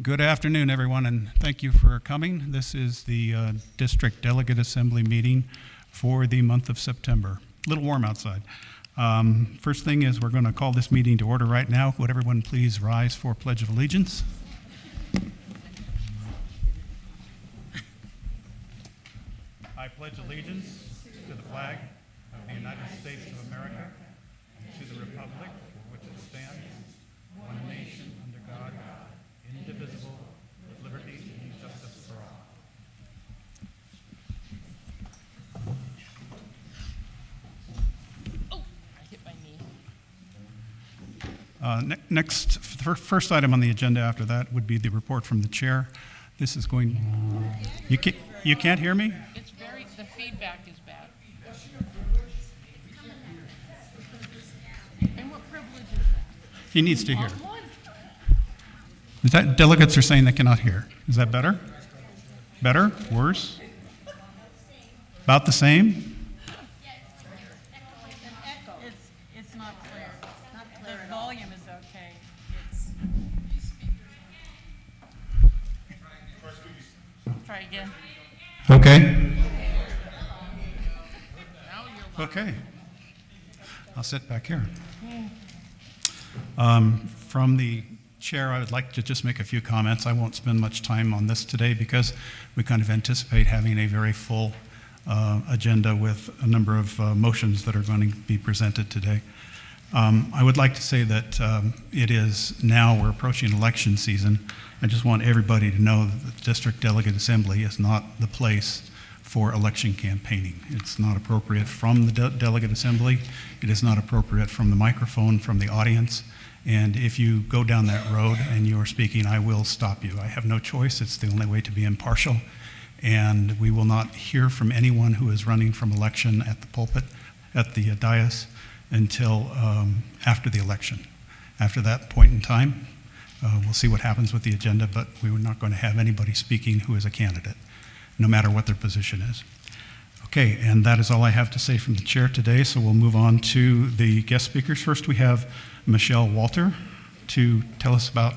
Good afternoon, everyone, and thank you for coming. This is the District Delegate Assembly meeting for the month of September. A little warm outside. First thing is we're going to call this meeting to order right now. Would everyone please rise for Pledge of Allegiance? I pledge allegiance to the flag of the United States of America, and to the republic for which it stands, one nation under God, indivisible, with liberty and justice for all. Oh, I hit my knee. Next, first item on the agenda after that would be the report from the chair. This is going. You can't hear me? It's the feedback is bad. And what privilege is that? He needs to hear. Is that delegates are saying they cannot hear? Is that better? Better? Worse? About the same? It's not clear. The volume is okay. Try again. Okay. Okay. I'll sit back here. From the chair, I would like to just make a few comments. I won't spend much time on this today because we kind of anticipate having a very full agenda with a number of motions that are going to be presented today. I would like to say that it is now, we're approaching election season. I just want everybody to know that the District Delegate Assembly is not the place for election campaigning. It's not appropriate from the Delegate Assembly. It is not appropriate from the microphone, from the audience. And if you go down that road and you are speaking, I will stop you. I have no choice. It's the only way to be impartial. And we will not hear from anyone who is running from election at the pulpit, at the dais, until after the election. After that point in time, we'll see what happens with the agenda, but we are not going to have anybody speaking who is a candidate, no matter what their position is. Okay, and that is all I have to say from the chair today, so we'll move on to the guest speakers. First, we have Michelle Walter to tell us about...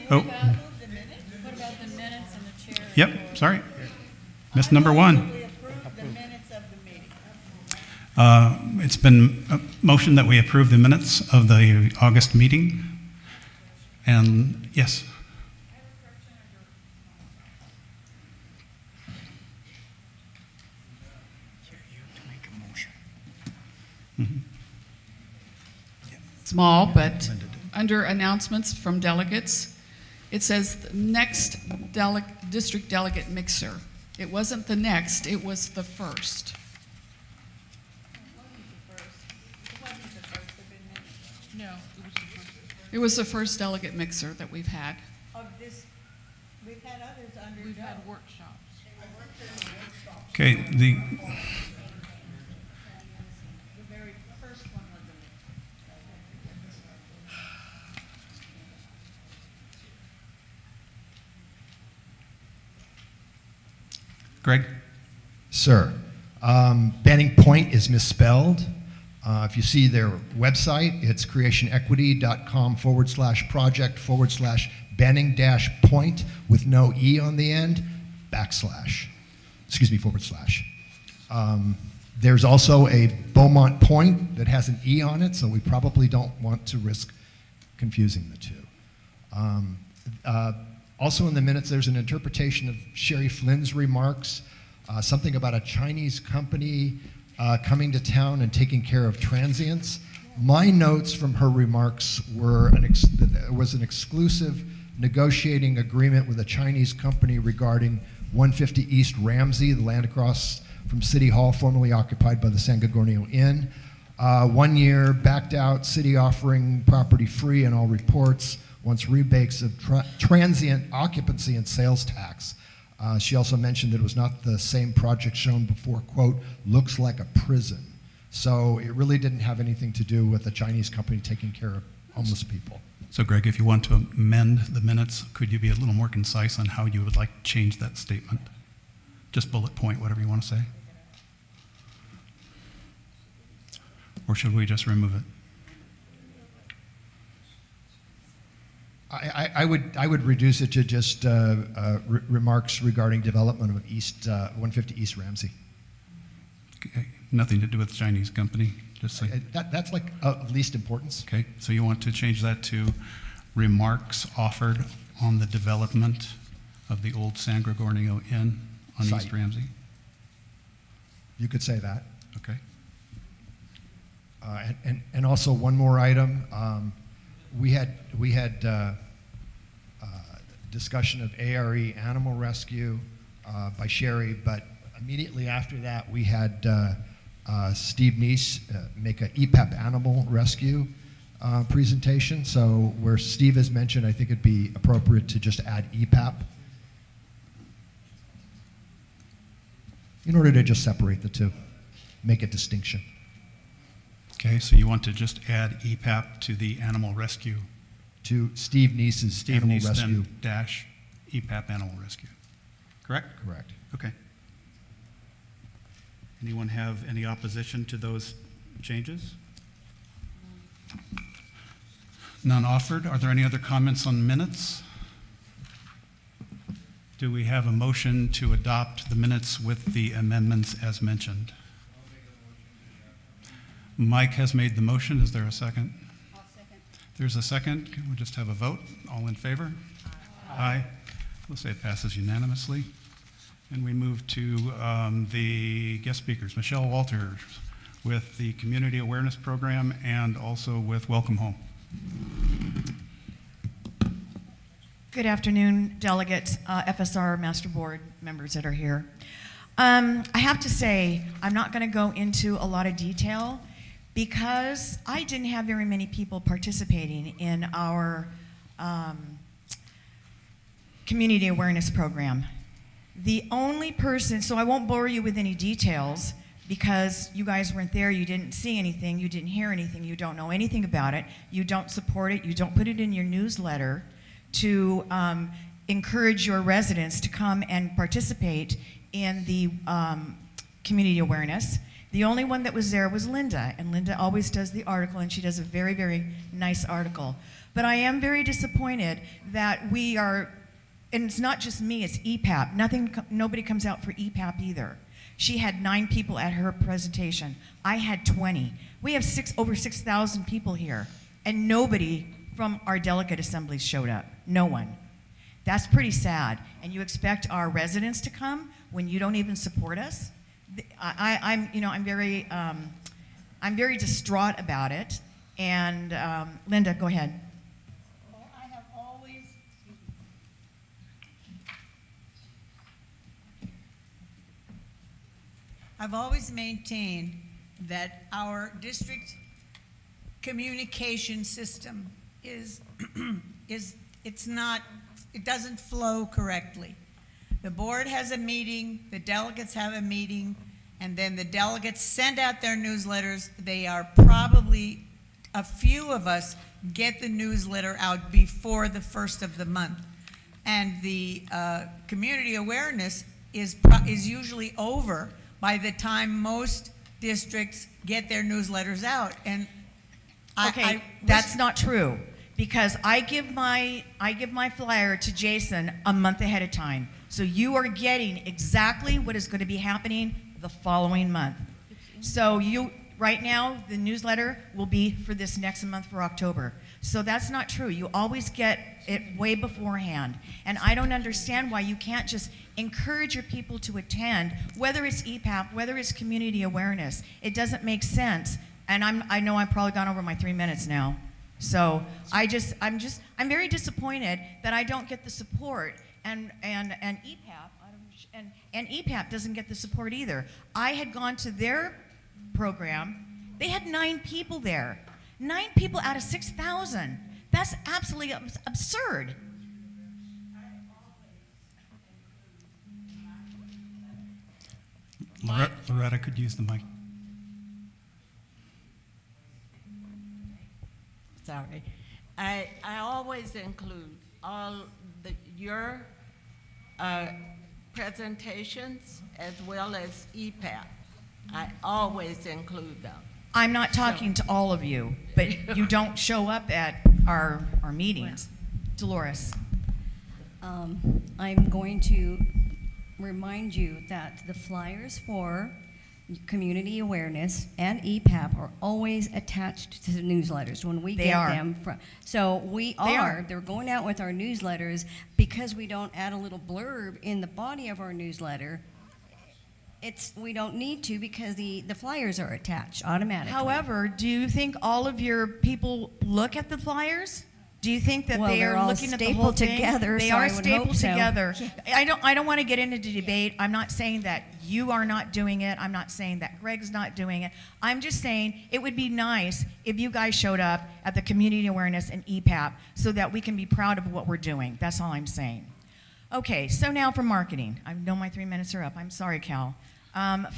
What about the minutes and the chair? Yep, sorry. Missed number one. We approve the minutes of the meeting. It's been a motion that we approve the minutes of the August meeting. And yes. Small, but under announcements from delegates, it says next district delegate mixer. It wasn't the next, it was the first. No, it was the first. It was the first delegate mixer that we've had. Of this, we've had others under. We've had workshops. Okay, The very first one was a Greg? Sir, Banning Point is misspelled. If you see their website, it's creationequity.com/project/Banning-point with no E on the end, /. There's also a Beaumont Point that has an E on it, so we probably don't want to risk confusing the two. Also in the minutes, there's an interpretation of Sherry Flynn's remarks, something about a Chinese company coming to town and taking care of transients. My notes from her remarks were there was an exclusive negotiating agreement with a Chinese company regarding 150 East Ramsey, the land across from City Hall, formerly occupied by the San Gorgonio Inn. 1 year, backed out, city offering property free in all reports, wants rebates of transient occupancy and sales tax. She also mentioned that it was not the same project shown before, quote, looks like a prison. So it really didn't have anything to do with a Chinese company taking care of homeless people. So Greg, if you want to amend the minutes, could you be a little more concise on how you would like to change that statement? Just bullet point, whatever you want to say. Or should we just remove it? I would reduce it to just remarks regarding development of 150 East Ramsey. Okay. Nothing to do with the Chinese company, just like, That's like of least importance. okay, so you want to change that to remarks offered on the development of the old San Gregorio Inn on Site. East Ramsey? You could say that. Okay. And also one more item. We had discussion of ARE animal rescue by Sherry, but immediately after that we had Steve Neese make a EPAP animal rescue presentation. So where Steve has mentioned, I think it'd be appropriate to just add EPAP in order to just separate the two, make a distinction. Okay, so you want to just add EPAP to the animal rescue, To Steve Neese's Steve animal Neese rescue. then dash EPAP animal rescue, correct? Correct. Okay. Anyone have any opposition to those changes? None offered. Are there any other comments on minutes? Do we have a motion to adopt the minutes with the amendments as mentioned? Mike has made the motion. Is there a second? I'll second. There's a second. Can we just have a vote? All in favor? Aye. We'll say it passes unanimously. And we move to the guest speakers, Michelle Walters with the Community Awareness Program and also with Welcome Home. Good afternoon, delegates, FSR Master Board members that are here. I have to say, I'm not going to go into a lot of detail because I didn't have very many people participating in our community awareness program. The only person, so I won't bore you with any details because you guys weren't there, you didn't see anything, you didn't hear anything, you don't know anything about it, you don't support it, you don't put it in your newsletter to encourage your residents to come and participate in the community awareness. The only one that was there was Linda, and Linda always does the article, and she does a very, very nice article. But I am very disappointed that we are, and it's not just me, it's EPAP. Nobody comes out for EPAP either. She had 9 people at her presentation. I had 20. We have over 6,000 people here, and nobody from our delegate assemblies showed up. No one. That's pretty sad. And you expect our residents to come when you don't even support us? I'm very distraught about it. And Linda, go ahead. Well, I've always maintained that our district communication system it doesn't flow correctly. The board has a meeting, the delegates have a meeting, and then the delegates send out their newsletters. They are probably, a few of us get the newsletter out before the first of the month. And the community awareness is usually over by the time most districts get their newsletters out. And that's not true, because I give my flyer to Jason a month ahead of time. So you are getting exactly what is going to be happening the following month. So right now, the newsletter will be for this next month for October. So that's not true. You always get it way beforehand. And I don't understand why you can't just encourage your people to attend, whether it's EPAP, whether it's community awareness. It doesn't make sense. And I know I've probably gone over my 3 minutes now. So I'm very disappointed that I don't get the support, and EPAP, and EPAP doesn't get the support either. I had gone to their program. They had 9 people there. 9 people out of 6,000. That's absolutely absurd. Loretta could use the mic. Sorry. I always include your presentations as well as EPAP. I always include them. I'm not talking to all of you, but you don't show up at our meetings. Dolores. I'm going to remind you that the flyers for community awareness and EPAP are always attached to the newsletters when we They get are. them from. So they're going out with our newsletters because we don't add a little blurb in the body of our newsletter. We don't need to because the flyers are attached automatically. However, do you think all of your people look at the flyers? Do you think that Well, they they're are all looking at the whole stapled thing? together, They so are I would stapled hope so. together. I don't want to get into the debate. I'm not saying that you are not doing it. I'm not saying that Greg's not doing it. I'm just saying it would be nice if you guys showed up at the community awareness and EPAP so that we can be proud of what we're doing. That's all I'm saying. Okay, so now for marketing. I know my 3 minutes are up. I'm sorry, Cal.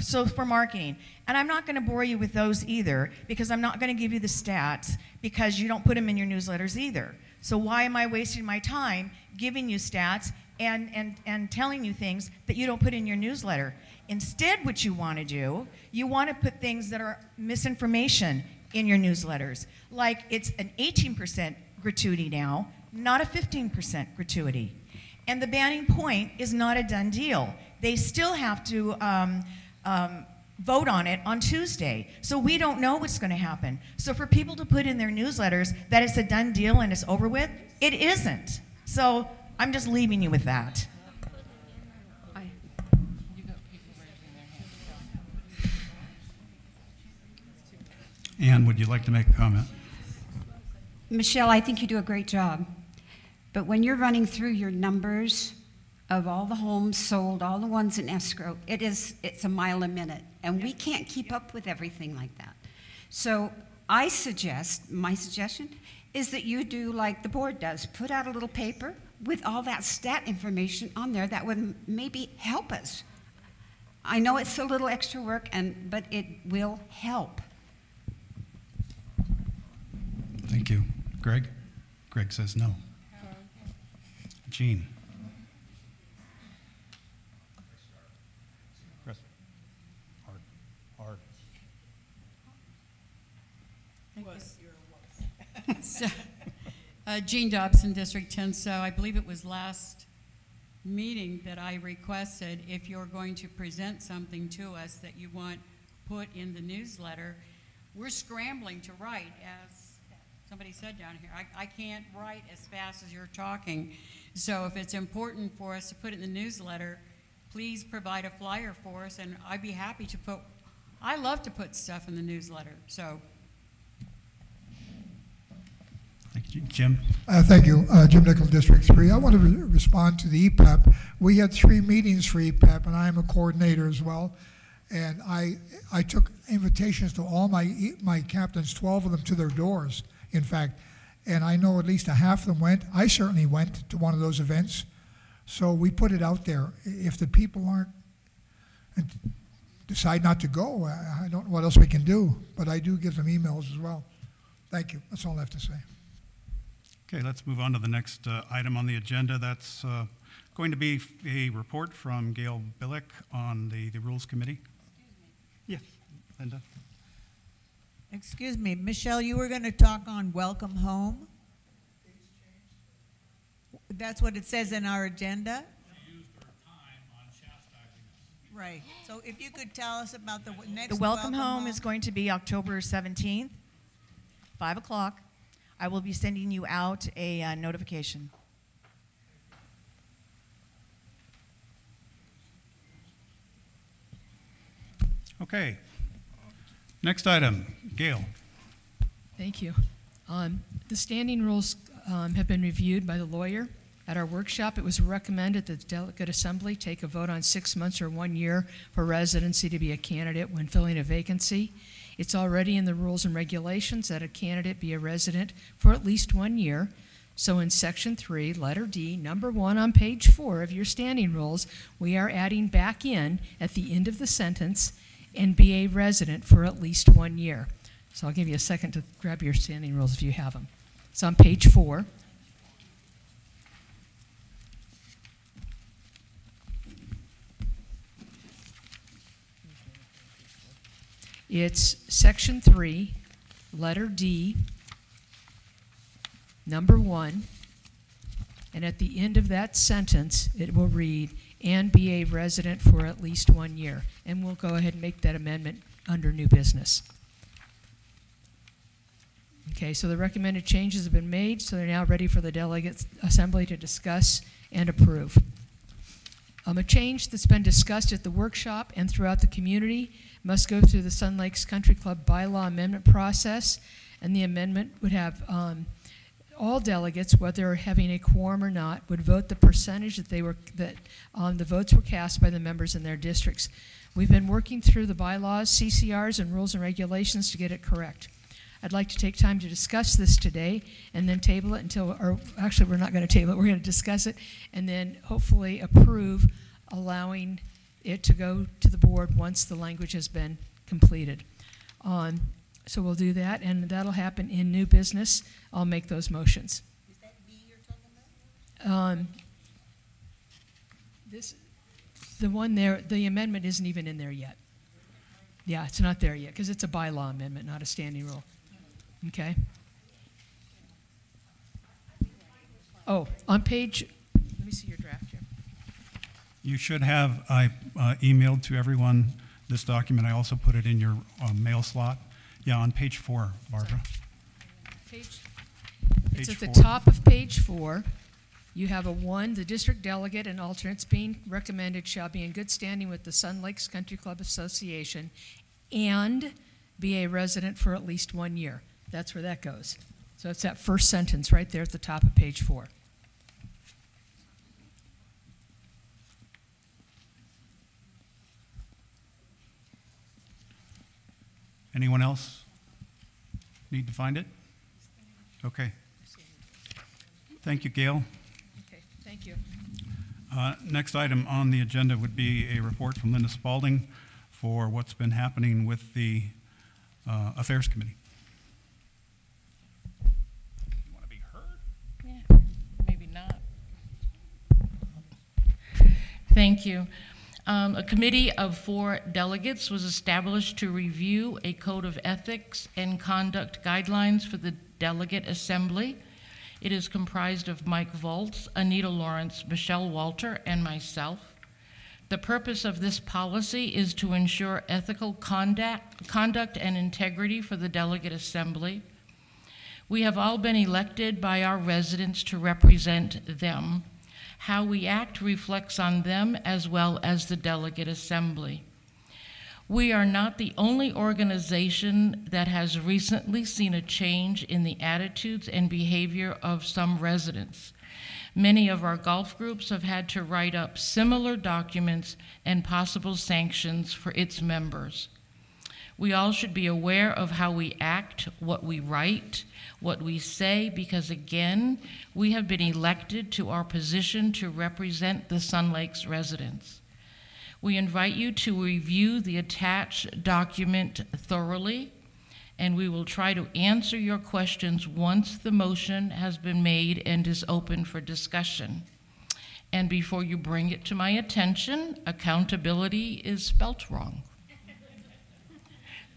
So for marketing, and I'm not going to bore you with those either because I'm not going to give you the stats because you don't put them in your newsletters either. So why am I wasting my time giving you stats and telling you things that you don't put in your newsletter? Instead, what you want to do, you want to put things that are misinformation in your newsletters. Like it's an 18% gratuity now, not a 15% gratuity. And the banning point is not a done deal. They still have to vote on it on Tuesday. So we don't know what's going to happen. So for people to put in their newsletters that it's a done deal and it's over with, it isn't. So I'm just leaving you with that. You got people raising their hands. Ann, would you like to make a comment? Michelle, I think you do a great job. But when you're running through your numbers of all the homes sold, all the ones in escrow, it's a mile a minute. And we can't keep up with everything like that. So my suggestion is that you do like the board does, put out a little paper with all that stat information on there that would maybe help us. I know it's a little extra work, but it will help. Thank you. Greg? Greg says no. Jean? Chris? Hard. So, Jean Dobson, District 10. So I believe it was last meeting that I requested if you're going to present something to us that you want put in the newsletter. We're scrambling to write, as somebody said down here. I can't write as fast as you're talking. So if it's important for us to put it in the newsletter, please provide a flyer for us, and I'd be happy to put, I love to put stuff in the newsletter. So. Thank you, Jim. Thank you, Jim Nickel, District 3. I want to respond to the EPAP. We had 3 meetings for EPAP, and I am a coordinator as well. And I took invitations to all my captains, 12 of them, to their doors, in fact. And I know at least a half of them went. I certainly went to one of those events. So we put it out there. If the people aren't, decide not to go, I don't know what else we can do. But I do give them emails as well. Thank you. That's all I have to say. Okay, let's move on to the next item on the agenda. That's going to be a report from Gail Billick on the Rules Committee. Yes, Linda. Excuse me, Michelle, you were going to talk on welcome home? That's what it says in our agenda? She used her time on chastising us. Right. So if you could tell us about the next The welcome home is going to be October 17th, 5 o'clock. I will be sending you out a notification. Okay. Next item, Gail. Thank you. The standing rules have been reviewed by the lawyer. At our workshop, it was recommended that the Delegate Assembly take a vote on 6 months or 1 year for residency to be a candidate when filling a vacancy. It's already in the rules and regulations that a candidate be a resident for at least 1 year. So in Section 3, letter D, number 1 on page 4 of your standing rules, we are adding back in at the end of the sentence, and be a resident for at least 1 year. So I'll give you a second to grab your standing rules if you have them. It's on page 4. It's Section 3, letter D, number 1, And at the end of that sentence, it will read, and be a resident for at least 1 year. And we'll go ahead and make that amendment under new business. Okay, so the recommended changes have been made, so they're now ready for the Delegate Assembly to discuss and approve. A change that's been discussed at the workshop and throughout the community must go through the Sun Lakes Country Club bylaw amendment process, and the amendment would have all delegates, whether having a quorum or not, would vote the percentage that the votes were cast by the members in their districts. We've been working through the bylaws, CCRs, and rules and regulations to get it correct. I'd like to take time to discuss this today and then table it until, or actually we're not going to table it, we're going to discuss it and then hopefully approve allowing it to go to the board once the language has been completed. So we'll do that, and that'll happen in new business. I'll make those motions. Is that B you're talking about? The one there, the amendment isn't even in there yet. Yeah, it's not there yet because it's a bylaw amendment, not a standing rule. Okay. Oh, on page, let me see your draft here. You should have, I emailed to everyone this document. I also put it in your mail slot. Yeah, on page 4, Barbara. It's at the top of page 4. You have a 1, the district delegate and alternates being recommended shall be in good standing with the Sun Lakes Country Club Association and be a resident for at least 1 year. That's where that goes. So it's that first sentence right there at the top of page 4. Anyone else need to find it? Okay. Thank you, Gail. Okay, thank you. Next item on the agenda would be a report from Linda Spalding for what's been happening with the Affairs Committee. You want to be heard? Yeah, maybe not. Thank you. A committee of 4 delegates was established to review a code of ethics and conduct guidelines for the Delegate Assembly. It is comprised of Mike Volz, Anita Lawrence, Michelle Walter, and myself. The purpose of this policy is to ensure ethical conduct and integrity for the Delegate Assembly. We have all been elected by our residents to represent them. How we act reflects on them as well as the Delegate Assembly. We are not the only organization that has recently seen a change in the attitudes and behavior of some residents. Many of our golf groups have had to write up similar documents and possible sanctions for its members. We all should be aware of how we act, what we write, what we say, because again, we have been elected to our position to represent the Sun Lakes residents. We invite you to review the attached document thoroughly, and we will try to answer your questions once the motion has been made and is open for discussion. And before you bring it to my attention, accountability is spelt wrong.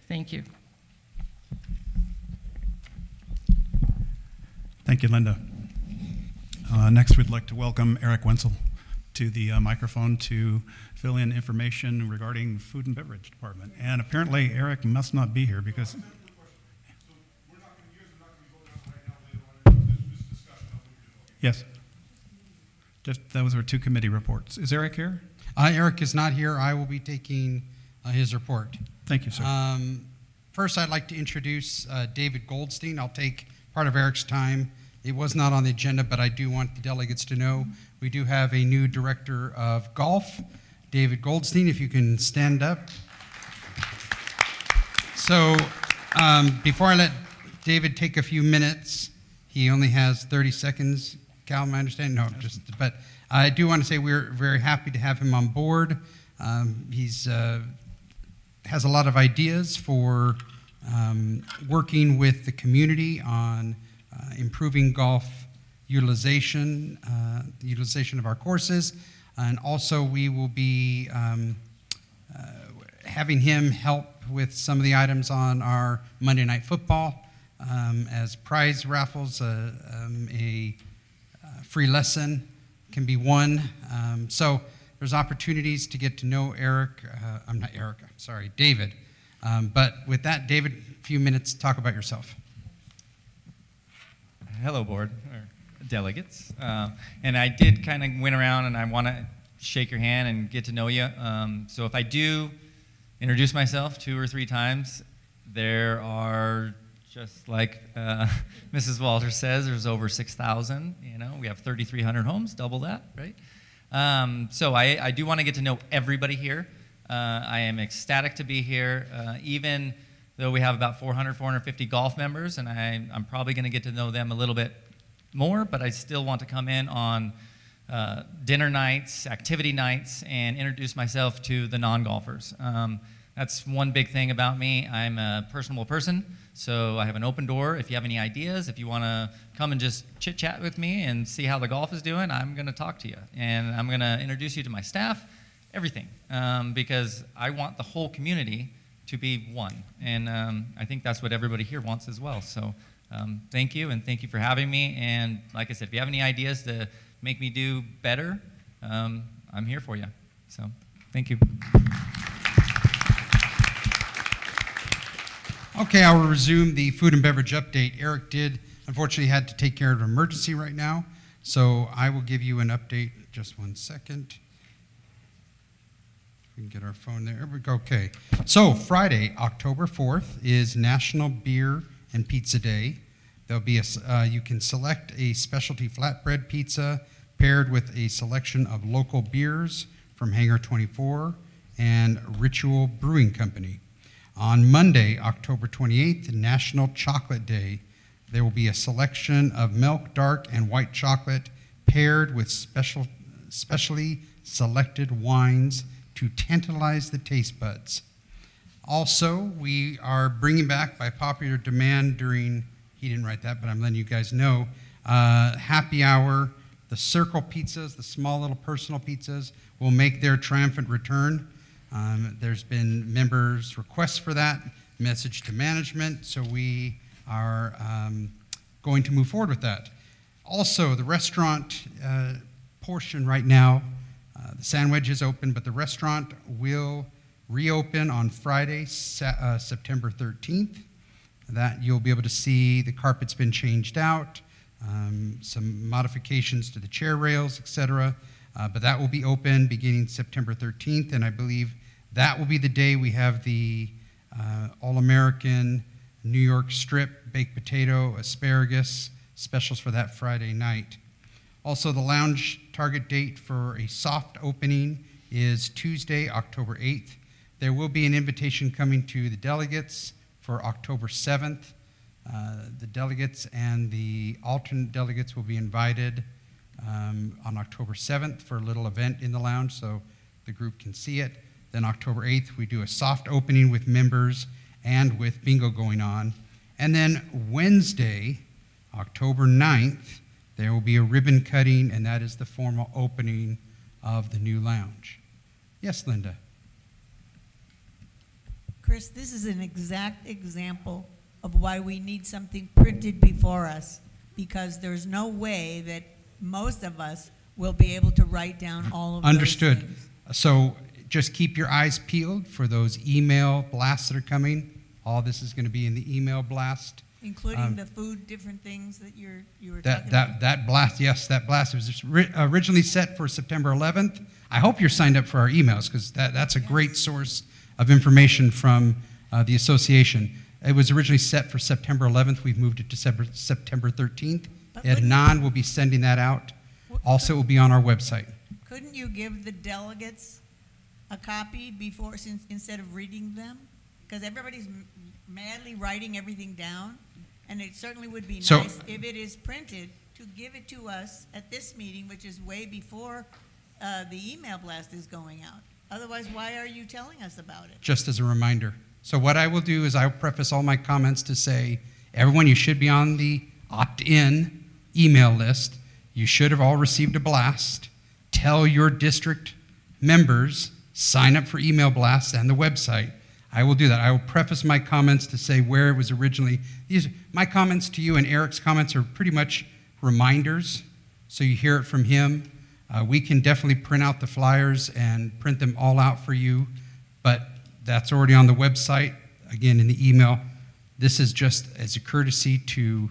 Thank you. Thank you, Linda. Next, we'd like to welcome Eric Wenzel to the microphone to fill in information regarding Food and Beverage Department. And apparently, Eric must not be here because... Yes. Just, those were 2 committee reports. Is Eric here? Eric is not here. I will be taking his report. Thank you, sir. First, I'd like to introduce David Goldstein. I'll take part of Eric's time. It was not on the agenda, but I do want the delegates to know we do have a new director of golf, David Goldstein, if you can stand up. So before I let David take a few minutes, he only has 30 seconds. Cal, am I understanding? No, but I do want to say we're very happy to have him on board. He's has a lot of ideas for working with the community on improving golf utilization, the utilization of our courses, and also we will be having him help with some of the items on our Monday Night Football as prize raffles, a free lesson can be won. So there's opportunities to get to know David. But with that, David, a few minutes to talk about yourself. Hello, board, or delegates. And I did kind of went around, and I want to shake your hand and get to know you. So if I do introduce myself 2 or 3 times, there are, just like Mrs. Walter says, there's over 6,000. You know, we have 3,300 homes, double that, right? So I do want to get to know everybody here. I am ecstatic to be here, even though we have about 400, 450 golf members, and I'm probably going to get to know them a little bit more, but I still want to come in on dinner nights, activity nights, and introduce myself to the non-golfers. That's one big thing about me. I'm a personable person, so I have an open door. If you have any ideas, if you want to come and just chit-chat with me and see how the golf is doing, I'm going to talk to you. And I'm going to introduce you to my staff, everything, because I want the whole community to be one. And I think that's what everybody here wants as well. So thank you, and thank you for having me. And like I said, if you have any ideas to make me do better, I'm here for you. So thank you. Okay, I will resume the food and beverage update. Eric did, unfortunately, had to take care of an emergency right now, so I will give you an update. Just 1 second. We can get our phone there. There we go. Okay. So Friday, October 4th, is National Beer and Pizza Day. There'll be you can select a specialty flatbread pizza paired with a selection of local beers from Hangar 24 and Ritual Brewing Company. On Monday, October 28th, National Chocolate Day. There will be a selection of milk, dark, and white chocolate paired with specially selected wines to tantalize the taste buds. Also, we are bringing back, by popular demand during, he didn't write that, but I'm letting you guys know, happy hour. The circle pizzas, the small little personal pizzas, will make their triumphant return. There's been members' requests for that, message to management, so we are going to move forward with that. Also, the restaurant portion right now, the Sandwich is open, but the restaurant will reopen on Friday, September 13th. That you'll be able to see the carpet's been changed out, some modifications to the chair rails, etc. But that will be open beginning September 13th, and I believe that will be the day we have the All-American New York strip, baked potato, asparagus specials for that Friday night. Also, the lounge target date for a soft opening is Tuesday, October 8th. There will be an invitation coming to the delegates for October 7th. The delegates and the alternate delegates will be invited on October 7th for a little event in the lounge so the group can see it. Then October 8th, we do a soft opening with members and with bingo going on. And then Wednesday, October 9th, there will be a ribbon cutting, and that is the formal opening of the new lounge. Yes, Linda? Chris, this is an exact example of why we need something printed before us, because there's no way that most of us will be able to write down all of Understood. those things. So just keep your eyes peeled for those email blasts that are coming. All this is going to be in the email blast. Including the food, different things that you were talking about. That blast, yes, that blast was originally set for September 11th. I hope you're signed up for our emails, because that's a great source of information from the association. It was originally set for September 11th. We've moved it to September 13th. Adnan will be sending that out. Also, it will be on our website. Couldn't you give the delegates a copy before, instead of reading them? Because everybody's madly writing everything down, and it certainly would be nice if it is printed to give it to us at this meeting, which is way before the email blast is going out. Otherwise, why are you telling us about it? Just as a reminder. So what I will do is I'll preface all my comments to say, everyone, you should be on the opt-in email list. You should have all received a blast. Tell your district members, sign up for email blasts and the website. I will do that. I will preface my comments to say where it was originally. My comments to you and Eric's comments are pretty much reminders so you hear it from him. We can definitely print out the flyers and print them all out for you, but that's already on the website, again, in the email. This is just as a courtesy to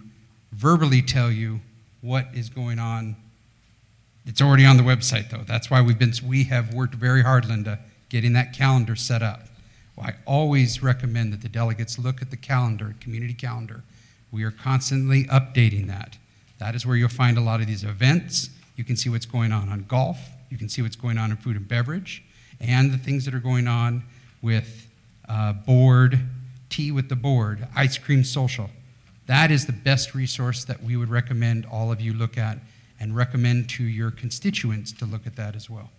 verbally tell you what is going on. It's already on the website, though. That's why we have worked very hard, Linda, getting that calendar set up. Well, I always recommend that the delegates look at the calendar, community calendar. We are constantly updating that. That is where you'll find a lot of these events. You can see what's going on golf. You can see what's going on in food and beverage, and the things that are going on with board, tea with the board, ice cream social. That is the best resource that we would recommend all of you look at, and recommend to your constituents to look at that as well.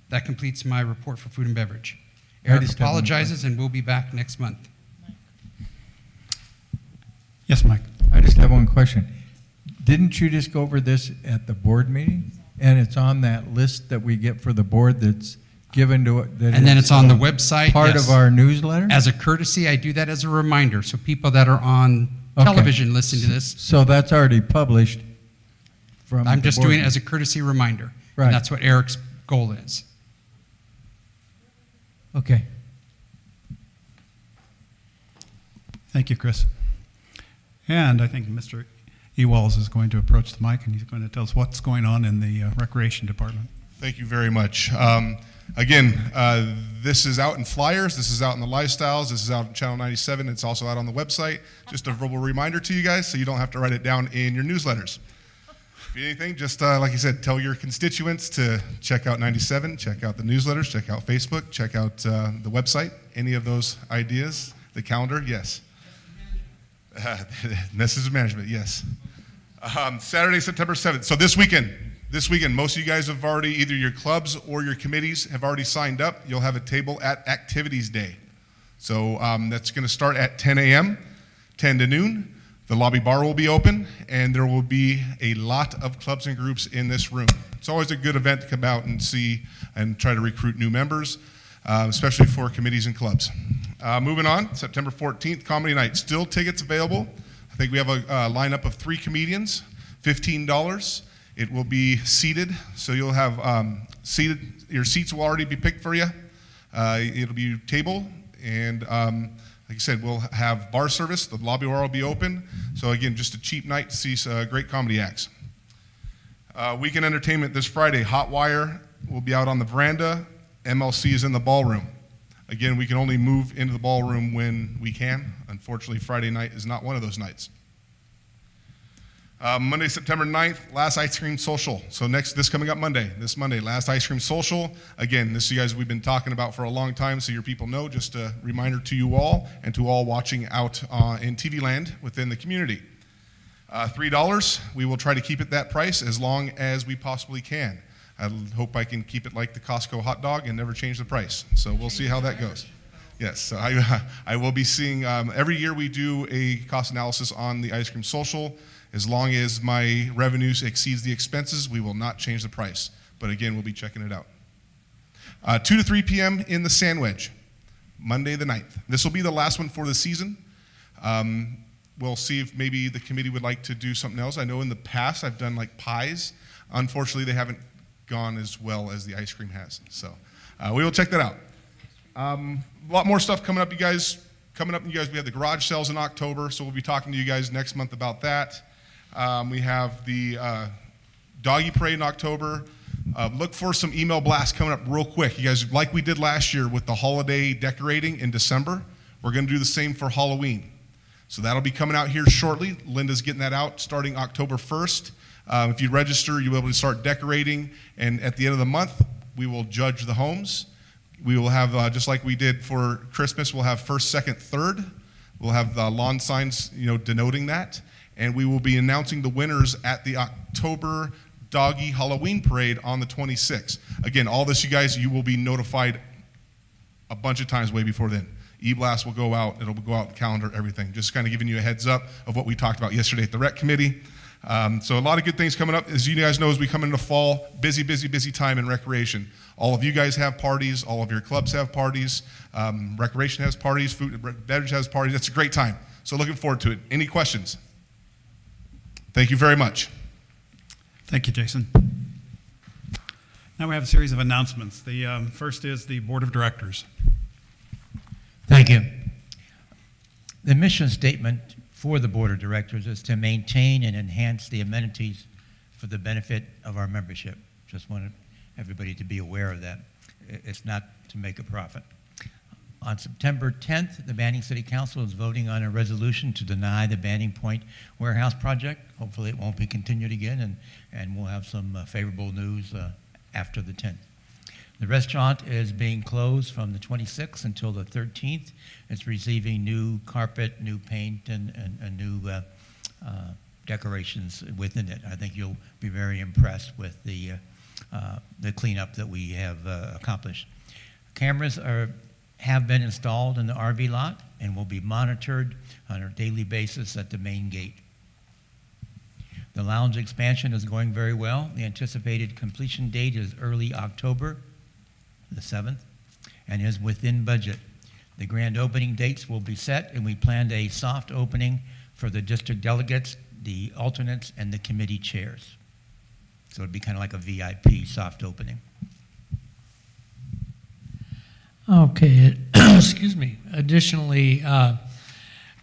That completes my report for food and beverage. Eric apologizes, and we'll be back next month. Yes, Mike. I just have one question. Didn't you just go over this at the board meeting? And it's on that list that we get for the board that's given to it? And then it's on the website. Part yes. of our newsletter? As a courtesy, I do that as a reminder. So people that are on television listening to this. So that's already published from I'm the just board doing it meeting. as a courtesy reminder. Right. And that's what Eric's goal is. Okay. Thank you, Chris. And I think Mr. Ewalls is going to approach the mic, and he's going to tell us what's going on in the Recreation Department. Thank you very much. This is out in flyers, this is out in the lifestyles, this is out on Channel 97, it's also out on the website. Just a verbal reminder to you guys so you don't have to write it down in your newsletters. If you need anything, just like you said, tell your constituents to check out 97, check out the newsletters, check out Facebook, check out the website, any of those ideas, the calendar, yes. Message management, yes. Saturday, September 7th. So this weekend, most of you guys have already, either your clubs or your committees have already signed up. You'll have a table at Activities Day. So that's going to start at 10 a.m., 10 to noon. The lobby bar will be open, and there will be a lot of clubs and groups in this room. It's always a good event to come out and see and try to recruit new members, especially for committees and clubs. Moving on, September 14th, Comedy Night. Still tickets available. I think we have a lineup of 3 comedians, $15. It will be seated, so you'll have your seats will already be picked for you. It'll be table, and like I said, we'll have bar service. The lobby bar will be open. So again, just a cheap night to see great comedy acts. Weekend entertainment this Friday. Hot Wire will be out on the veranda. MLC is in the ballroom. Again, we can only move into the ballroom when we can. Unfortunately, Friday night is not one of those nights. Monday, September 9th, last ice cream social. So this coming up Monday, last ice cream social. Again, this you guys we've been talking about for a long time, so your people know. Just a reminder to you all and to all watching out in TV land within the community. $3. We will try to keep it that price as long as we possibly can. I hope I can keep it like the Costco hot dog and never change the price. So we'll see how that goes. Yes, so I will be seeing, every year we do a cost analysis on the ice cream social. As long as my revenues exceeds the expenses, we will not change the price. But again, we'll be checking it out. 2 to 3 p.m. in the Sandwich, Monday the 9th. This will be the last one for the season. We'll see if maybe the committee would like to do something else. I know in the past I've done like pies. Unfortunately, they haven't gone as well as the ice cream has. So we will check that out. A lot more stuff coming up, you guys. We have the garage sales in October, so we'll be talking to you guys next month about that. We have the doggy parade in October. Look for some email blasts coming up real quick. You guys, like we did last year with the holiday decorating in December, we're going to do the same for Halloween. So that'll be coming out here shortly. Linda's getting that out starting October 1st. If you register, you'll be able to start decorating, and at the end of the month, we will judge the homes. We will have, just like we did for Christmas, we'll have first, second, third. We'll have lawn signs, denoting that. And we will be announcing the winners at the October Doggy Halloween Parade on the 26th. Again, all this, you guys, you will be notified a bunch of times way before then. E-Blast will go out. It'll go out, the calendar, everything. Just kind of giving you a heads up of what we talked about yesterday at the Rec Committee. So a lot of good things coming up. As you guys know, as we come into fall, busy time in recreation. All of you guys have parties. All of your clubs have parties. Recreation has parties. Food and beverage has parties. That's a great time. So looking forward to it. Any questions? Thank you very much. Thank you, Jason. Now we have a series of announcements. The first is the Board of Directors. Thank you. The mission statement for the Board of Directors is to maintain and enhance the amenities for the benefit of our membership. Just wanted everybody to be aware of that. It's not to make a profit. On September 10th, the Banning City Council is voting on a resolution to deny the Banning Point Warehouse project. Hopefully it won't be continued again, and we'll have some favorable news after the 10th. The restaurant is being closed from the 26th until the 13th. It's receiving new carpet, new paint, and new decorations within it. I think you'll be very impressed with the cleanup that we have accomplished. Cameras have been installed in the RV lot and will be monitored on a daily basis at the main gate. The lounge expansion is going very well. The anticipated completion date is early October the 7th and is within budget. The grand opening dates will be set, and we planned a soft opening for the district delegates, the alternates, and the committee chairs. So it'd be kind of like a VIP soft opening. Okay, excuse me. Additionally,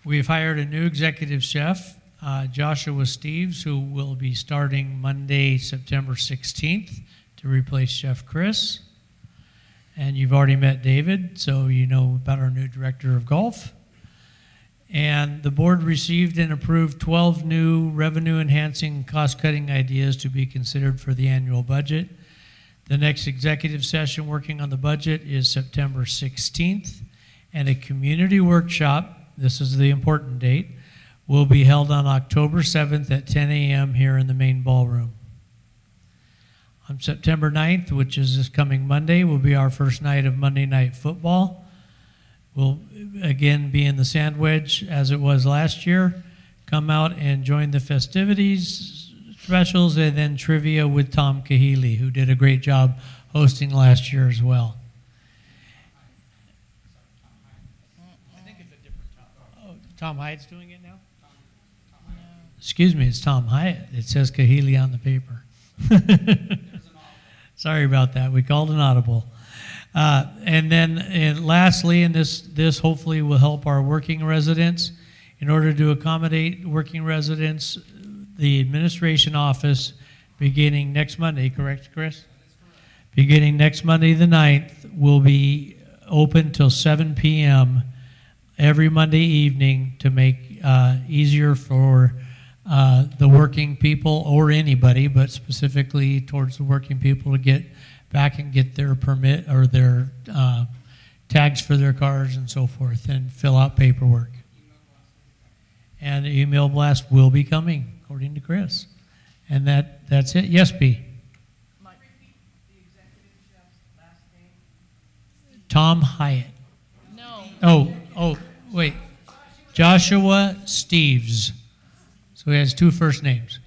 we've hired a new executive chef, Joshua Steves, who will be starting Monday, September 16th to replace Chef Chris. And you've already met David, so you know about our new director of golf. And the board received and approved 12 new revenue-enhancing, cost-cutting ideas to be considered for the annual budget. The next executive session working on the budget is September 16th, and a community workshop, this is the important date, will be held on October 7th at 10 a.m. here in the main ballroom. On September 9th, which is this coming Monday, will be our first night of Monday Night Football. We'll again be in the Sandwich as it was last year. Come out and join the festivities, specials, and then trivia with Tom Kahili, who did a great job hosting last year as well. I think it's a different Tom. Oh, Tom Hyatt's doing it now? Excuse me, it's Tom Hyatt. It says Kahili on the paper. Sorry about that. We called an audible. And lastly, and this hopefully will help our working residents. In order to accommodate working residents, the administration office beginning next Monday, correct, Chris? Beginning next Monday the 9th will be open till 7 p.m. every Monday evening to make easier for the working people or anybody, but specifically towards the working people to get back and get their permit or their tags for their cars and so forth and fill out paperwork. And the email blast will be coming, according to Chris. And that's it. Yes, B. Tom Hyatt. No. Oh, wait. Joshua Steves. So he has two first names.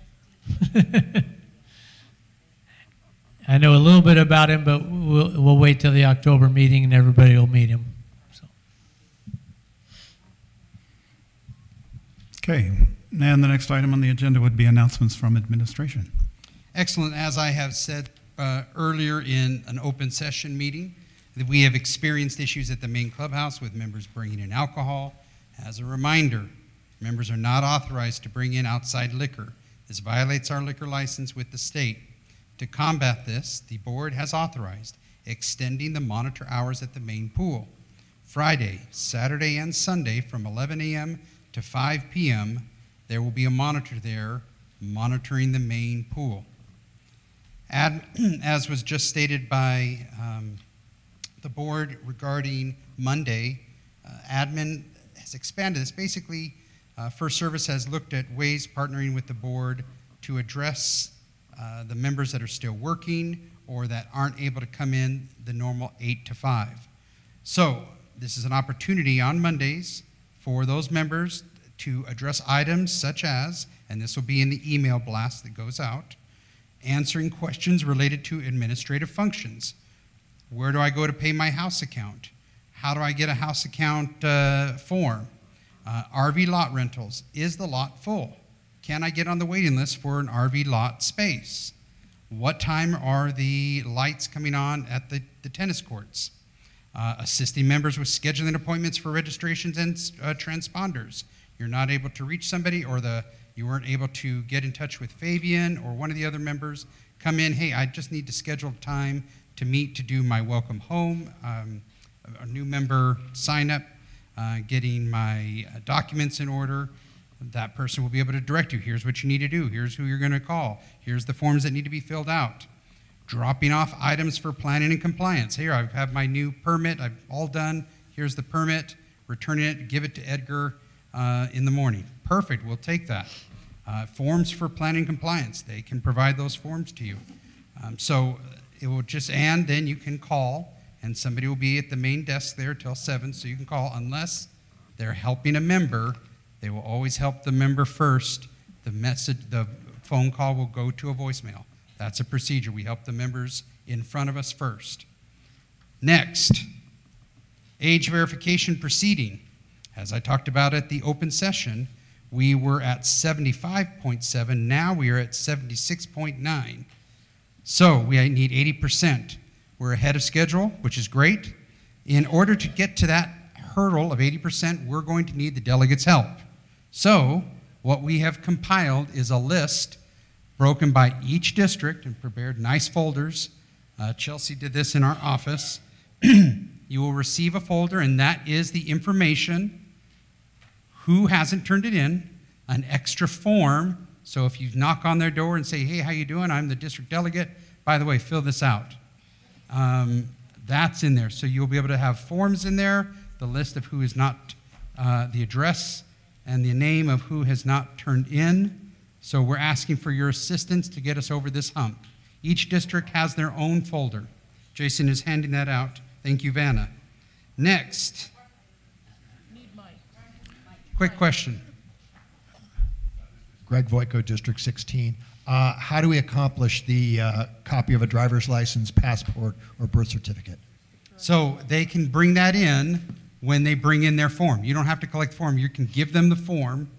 I know a little bit about him, but we'll wait till the October meeting and everybody will meet him. So. Okay, and the next item on the agenda would be announcements from administration. Excellent. As I have said earlier in an open session meeting, that we have experienced issues at the main clubhouse with members bringing in alcohol. As a reminder, members are not authorized to bring in outside liquor. This violates our liquor license with the state. To combat this, the board has authorized extending the monitor hours at the main pool. Friday, Saturday, and Sunday from 11 a.m. to 5 p.m., there will be a monitor there monitoring the main pool. As was just stated by the board regarding Monday, admin has expanded this. Basically, First Service has looked at ways partnering with the board to address the members that are still working or that aren't able to come in the normal 8 to 5. So this is an opportunity on Mondays for those members to address items such as, and this will be in the email blast that goes out, answering questions related to administrative functions. Where do I go to pay my house account? How do I get a house account form? RV lot rentals. Is the lot full? Can I get on the waiting list for an RV lot space? What time are the lights coming on at the tennis courts? Assisting members with scheduling appointments for registrations and transponders. You're not able to reach somebody, or you weren't able to get in touch with Fabian or one of the other members. Come in, hey, I just need to schedule time to meet to do my welcome home, a new member sign up, getting my documents in order. That person will be able to direct you. Here's what you need to do. Here's who you're going to call. Here's the forms that need to be filled out. Dropping off items for planning and compliance. Here, I have my new permit. I've all done. Here's the permit. Returning it, give it to Edgar in the morning. Perfect, we'll take that. Forms for planning and compliance. They can provide those forms to you. So it will just, and then you can call, and somebody will be at the main desk there till 7, so you can call. Unless they're helping a member, they will always help the member first. The phone call will go to a voicemail. That's a procedure. We help the members in front of us first. Next, age verification proceeding. As I talked about at the open session, we were at 75.7. Now we are at 76.9. So we need 80%. We're ahead of schedule, which is great. In order to get to that hurdle of 80%, we're going to need the delegates' help. So what we have compiled is a list broken by each district and prepared nice folders. Chelsea did this in our office. You will receive a folder, and that is the information, who hasn't turned it in, an extra form. So if you knock on their door and say, hey, how you doing? I'm the district delegate. By the way, fill this out. That's in there. So you'll be able to have forms in there, the list of who is not, the address, and the name of who has not turned in. So we're asking for your assistance to get us over this hump. Each district has their own folder. Jason is handing that out. Thank you, Vanna. Next. Quick question. Greg Voico, District 16. How do we accomplish the copy of a driver's license, passport, or birth certificate? So they can bring that in when they bring in their form. You don't have to collect the form. You can give them the form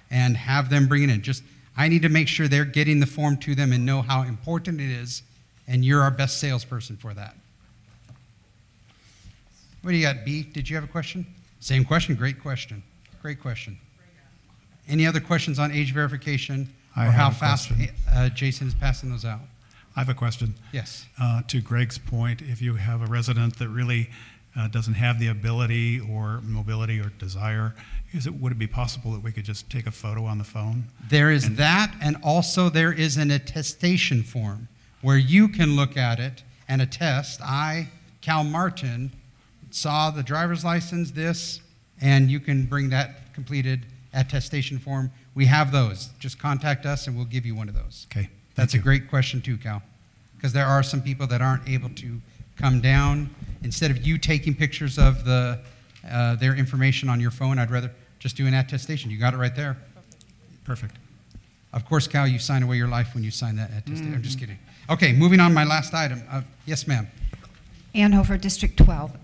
and have them bring it in. Just, I need to make sure they're getting the form to them and know how important it is, and you're our best salesperson for that. What do you got, B? Did you have a question? Same question. Great question. Great question. Any other questions on age verification or how fast Jason is passing those out? I have a question. Yes. To Greg's point, if you have a resident that really doesn't have the ability or mobility or desire, would it be possible that we could just take a photo on the phone? There is that, and also there is an attestation form where you can look at it and attest, I, Cal Martin, saw the driver's license, this, and you can bring that completed attestation form. We have those. Just contact us and we'll give you one of those. Okay. That's a great question too, Cal, because there are some people that aren't able to come down. Instead of you taking pictures of their information on your phone, I'd rather just do an attestation. You got it right there. Perfect. Of course, Cal, you sign away your life when you sign that attestation. I'm just kidding. Okay, moving on, my last item. Yes, ma'am. Ann Hofer, District 12.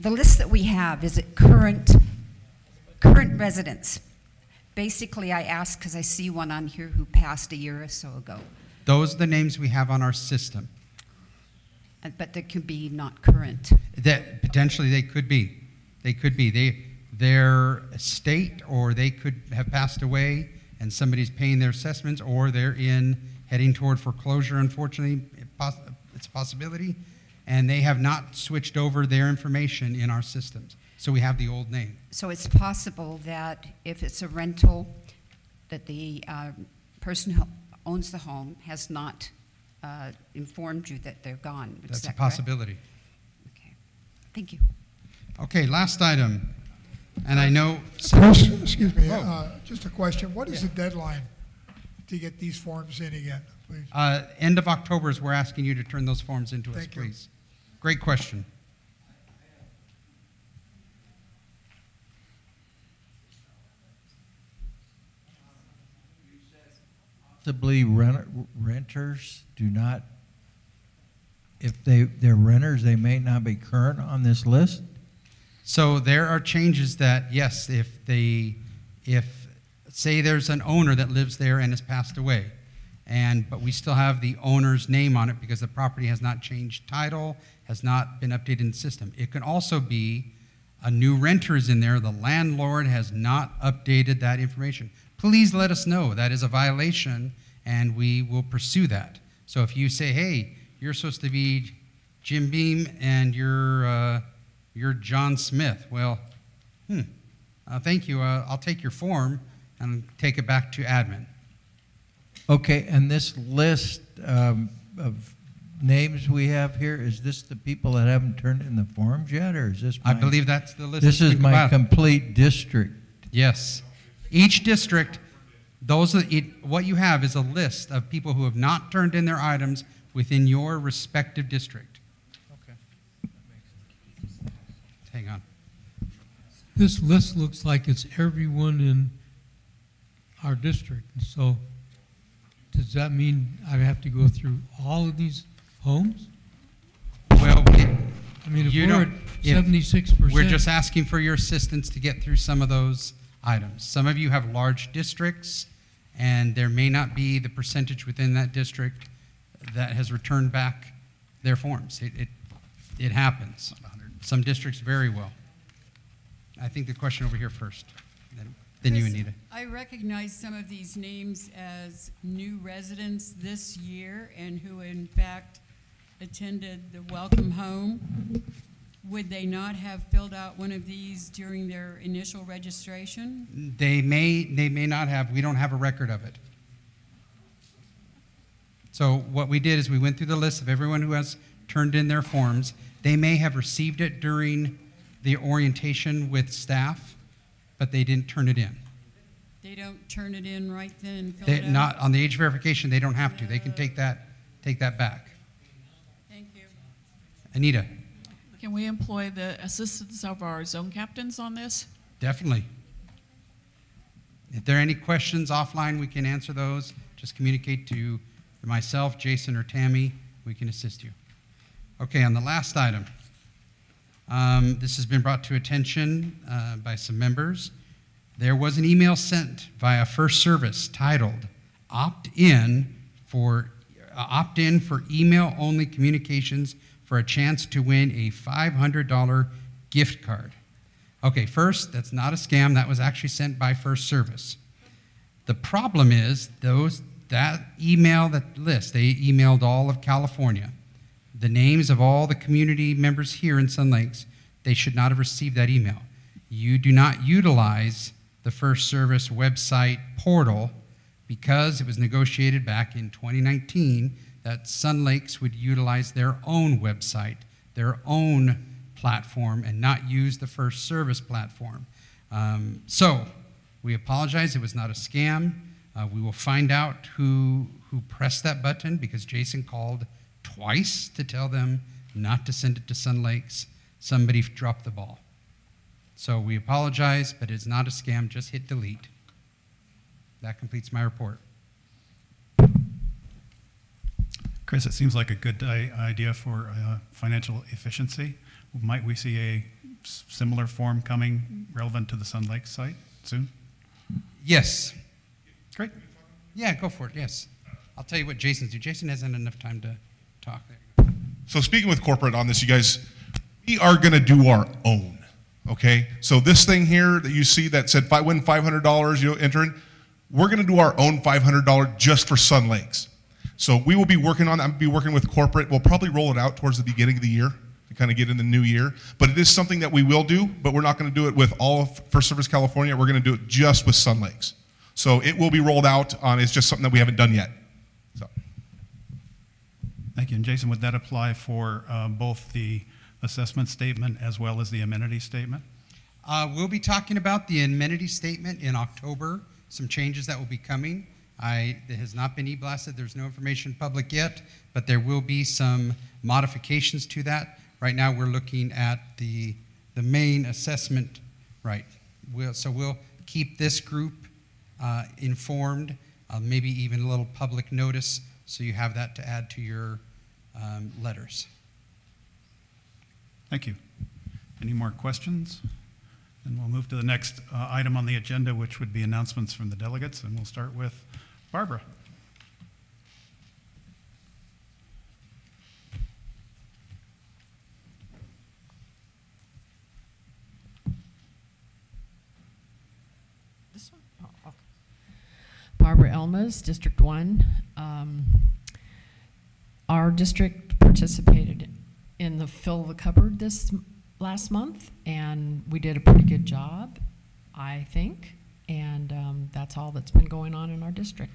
The list that we have, is it current residents? Basically, I asked because I see one on here who passed a year or so ago. Those are the names we have on our system. But they could be not current. That potentially they could be. They could be. Their estate, or they could have passed away and somebody's paying their assessments, or they're heading toward foreclosure, unfortunately. It's a possibility. And they have not switched over their information in our systems. So we have the old name. So it's possible that if it's a rental, that the person who owns the home has not informed you that they're gone. That's a possibility. Okay. Thank you. Okay, last item. And I know... Excuse me, just a question. What is the deadline to get these forms in again, please? End of October is we're asking you to turn those forms into us, please. Great question. Possibly renters do not, if they're renters, they may not be current on this list? So there are changes that, yes, if say there's an owner that lives there and has passed away, but we still have the owner's name on it because the property has not changed title, has not been updated in the system. It can also be a new renter is in there, the landlord has not updated that information. Please let us know. That is a violation, and we will pursue that. So if you say, hey, you're supposed to be Jim Beam and you're John Smith, well, thank you. I'll take your form and take it back to admin. Okay, and this list of names we have here, is this the people that haven't turned in the forms yet, or is this I believe that's the list. This is my complete district. Yes. Each district, what you have is a list of people who have not turned in their items within your respective district. Okay. Hang on. This list looks like it's everyone in our district. And so does that mean I have to go through all of these homes? Well, I mean, if we're at 76%. We're just asking for your assistance to get through some of those items. Some of you have large districts, and there may not be the percentage within that district that has returned back their forms. It happens. Some districts very well. I think the question over here first, then you, Anita. I recognize some of these names as new residents this year and who in fact attended the Welcome Home. Would they not have filled out one of these during their initial registration? They may not have. We don't have a record of it. So what we did is we went through the list of everyone who has turned in their forms. They may have received it during the orientation with staff, but they didn't turn it in. They don't turn it in right then and fill it out? Not on the age verification, they don't have to. They can take that back. Thank you. Anita. Can we employ the assistance of our zone captains on this? Definitely. If there are any questions offline, we can answer those. Just communicate to myself, Jason, or Tammy. We can assist you. Okay, on the last item. This has been brought to attention by some members. There was an email sent via First Service titled opt-in for email-only communications for a chance to win a $500 gift card. Okay, first, that's not a scam. That was actually sent by First Service. The problem is that list, they emailed all of California. The names of all the community members here in Sun Lakes, they should not have received that email. You do not utilize the First Service website portal because it was negotiated back in 2019 that Sun Lakes would utilize their own website, their own platform, and not use the First Service platform. So we apologize. It was not a scam. We will find out who pressed that button because Jason called twice to tell them not to send it to Sun Lakes. Somebody dropped the ball. So we apologize, but it's not a scam. Just hit delete. That completes my report. Chris, it seems like a good idea for financial efficiency. Might we see a similar form coming relevant to the Sun Lakes site soon? Yes. Great. Yeah, go for it, yes. I'll tell you what Jason's do. Jason hasn't enough time to talk. So speaking with corporate on this, you guys, we are going to do our own, okay? So this thing here that you see that said win $500, you enter in, we're going to do our own $500 just for Sun Lakes. So we will be working on that. I'll be working with corporate. We'll probably roll it out towards the beginning of the year to kind of get in the new year. But it is something that we will do, but we're not going to do it with all of First Service California. We're going to do it just with Sun Lakes. So it will be rolled out. It's just something that we haven't done yet. So. Thank you. And Jason, would that apply for both the assessment statement as well as the amenity statement? We'll be talking about the amenity statement in October, some changes that will be coming. It has not been e-blasted. There's no information public yet, but there will be some modifications to that. Right now, we're looking at the main assessment, right? So we'll keep this group informed, maybe even a little public notice, so you have that to add to your letters. Thank you. Any more questions? And we'll move to the next item on the agenda, which would be announcements from the delegates, and we'll start with Barbara. this one? Oh, okay. Barbara Elmas, District 1. Our district participated in the Fill the Cupboard this last month, and we did a pretty good job, I think, and that's all that's been going on in our district.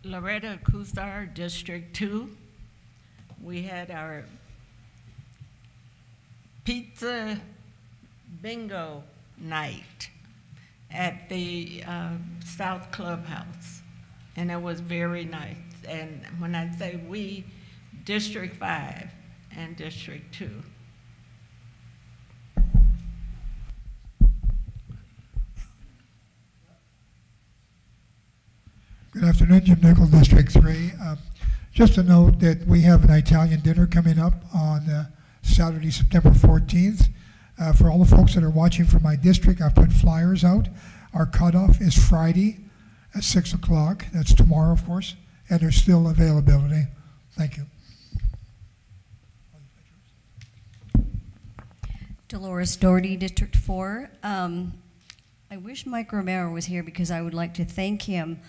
Loretta Kuzar, District 2. We had our pizza bingo night at the South Clubhouse, and it was very nice. And when I say we, District 5 and District 2. Good afternoon, Jim Nichols, District 3. Just to note that we have an Italian dinner coming up on Saturday, September 14th. For all the folks that are watching from my district, I've put flyers out. Our cutoff is Friday at 6 o'clock. That's tomorrow, of course, and there's still availability. Thank you. Dolores Doherty, District 4. I wish Mike Romero was here because I would like to thank him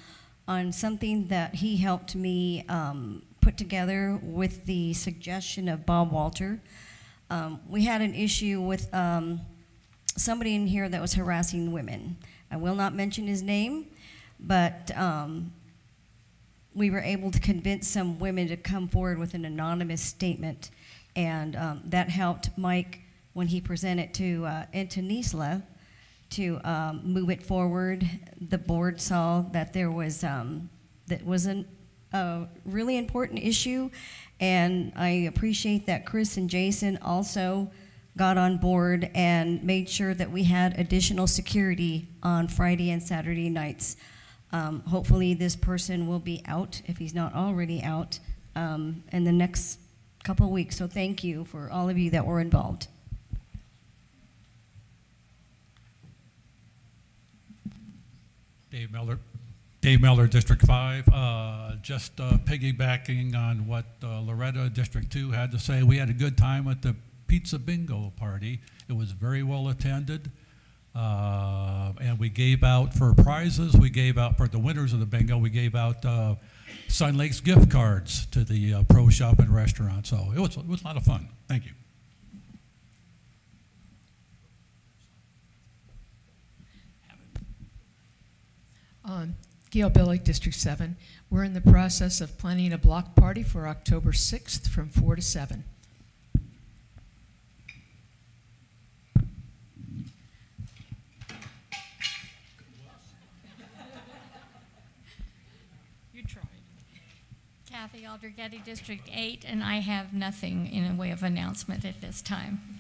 on something that he helped me put together with the suggestion of Bob Walter. We had an issue with somebody in here that was harassing women. I will not mention his name, but we were able to convince some women to come forward with an anonymous statement, and that helped Mike when he presented to Antonisla to move it forward. The board saw that there was that was a really important issue, and I appreciate that Chris and Jason also got on board and made sure that we had additional security on Friday and Saturday nights. Hopefully this person will be out, if he's not already out, in the next couple of weeks. So thank you for all of you that were involved. Dave Miller, District 5. Just piggybacking on what Loretta, District 2 had to say, we had a good time at the pizza bingo party. It was very well attended. And we gave out for prizes, we gave out for the winners of the bingo, we gave out Sun Lakes gift cards to the pro shop and restaurant. So it was a lot of fun. Thank you. Gail Billick, District 7. We're in the process of planning a block party for October 6th from 4 to 7. You tried. Kathy Aldrich-Getty, District 8, and I have nothing in the way of announcement at this time.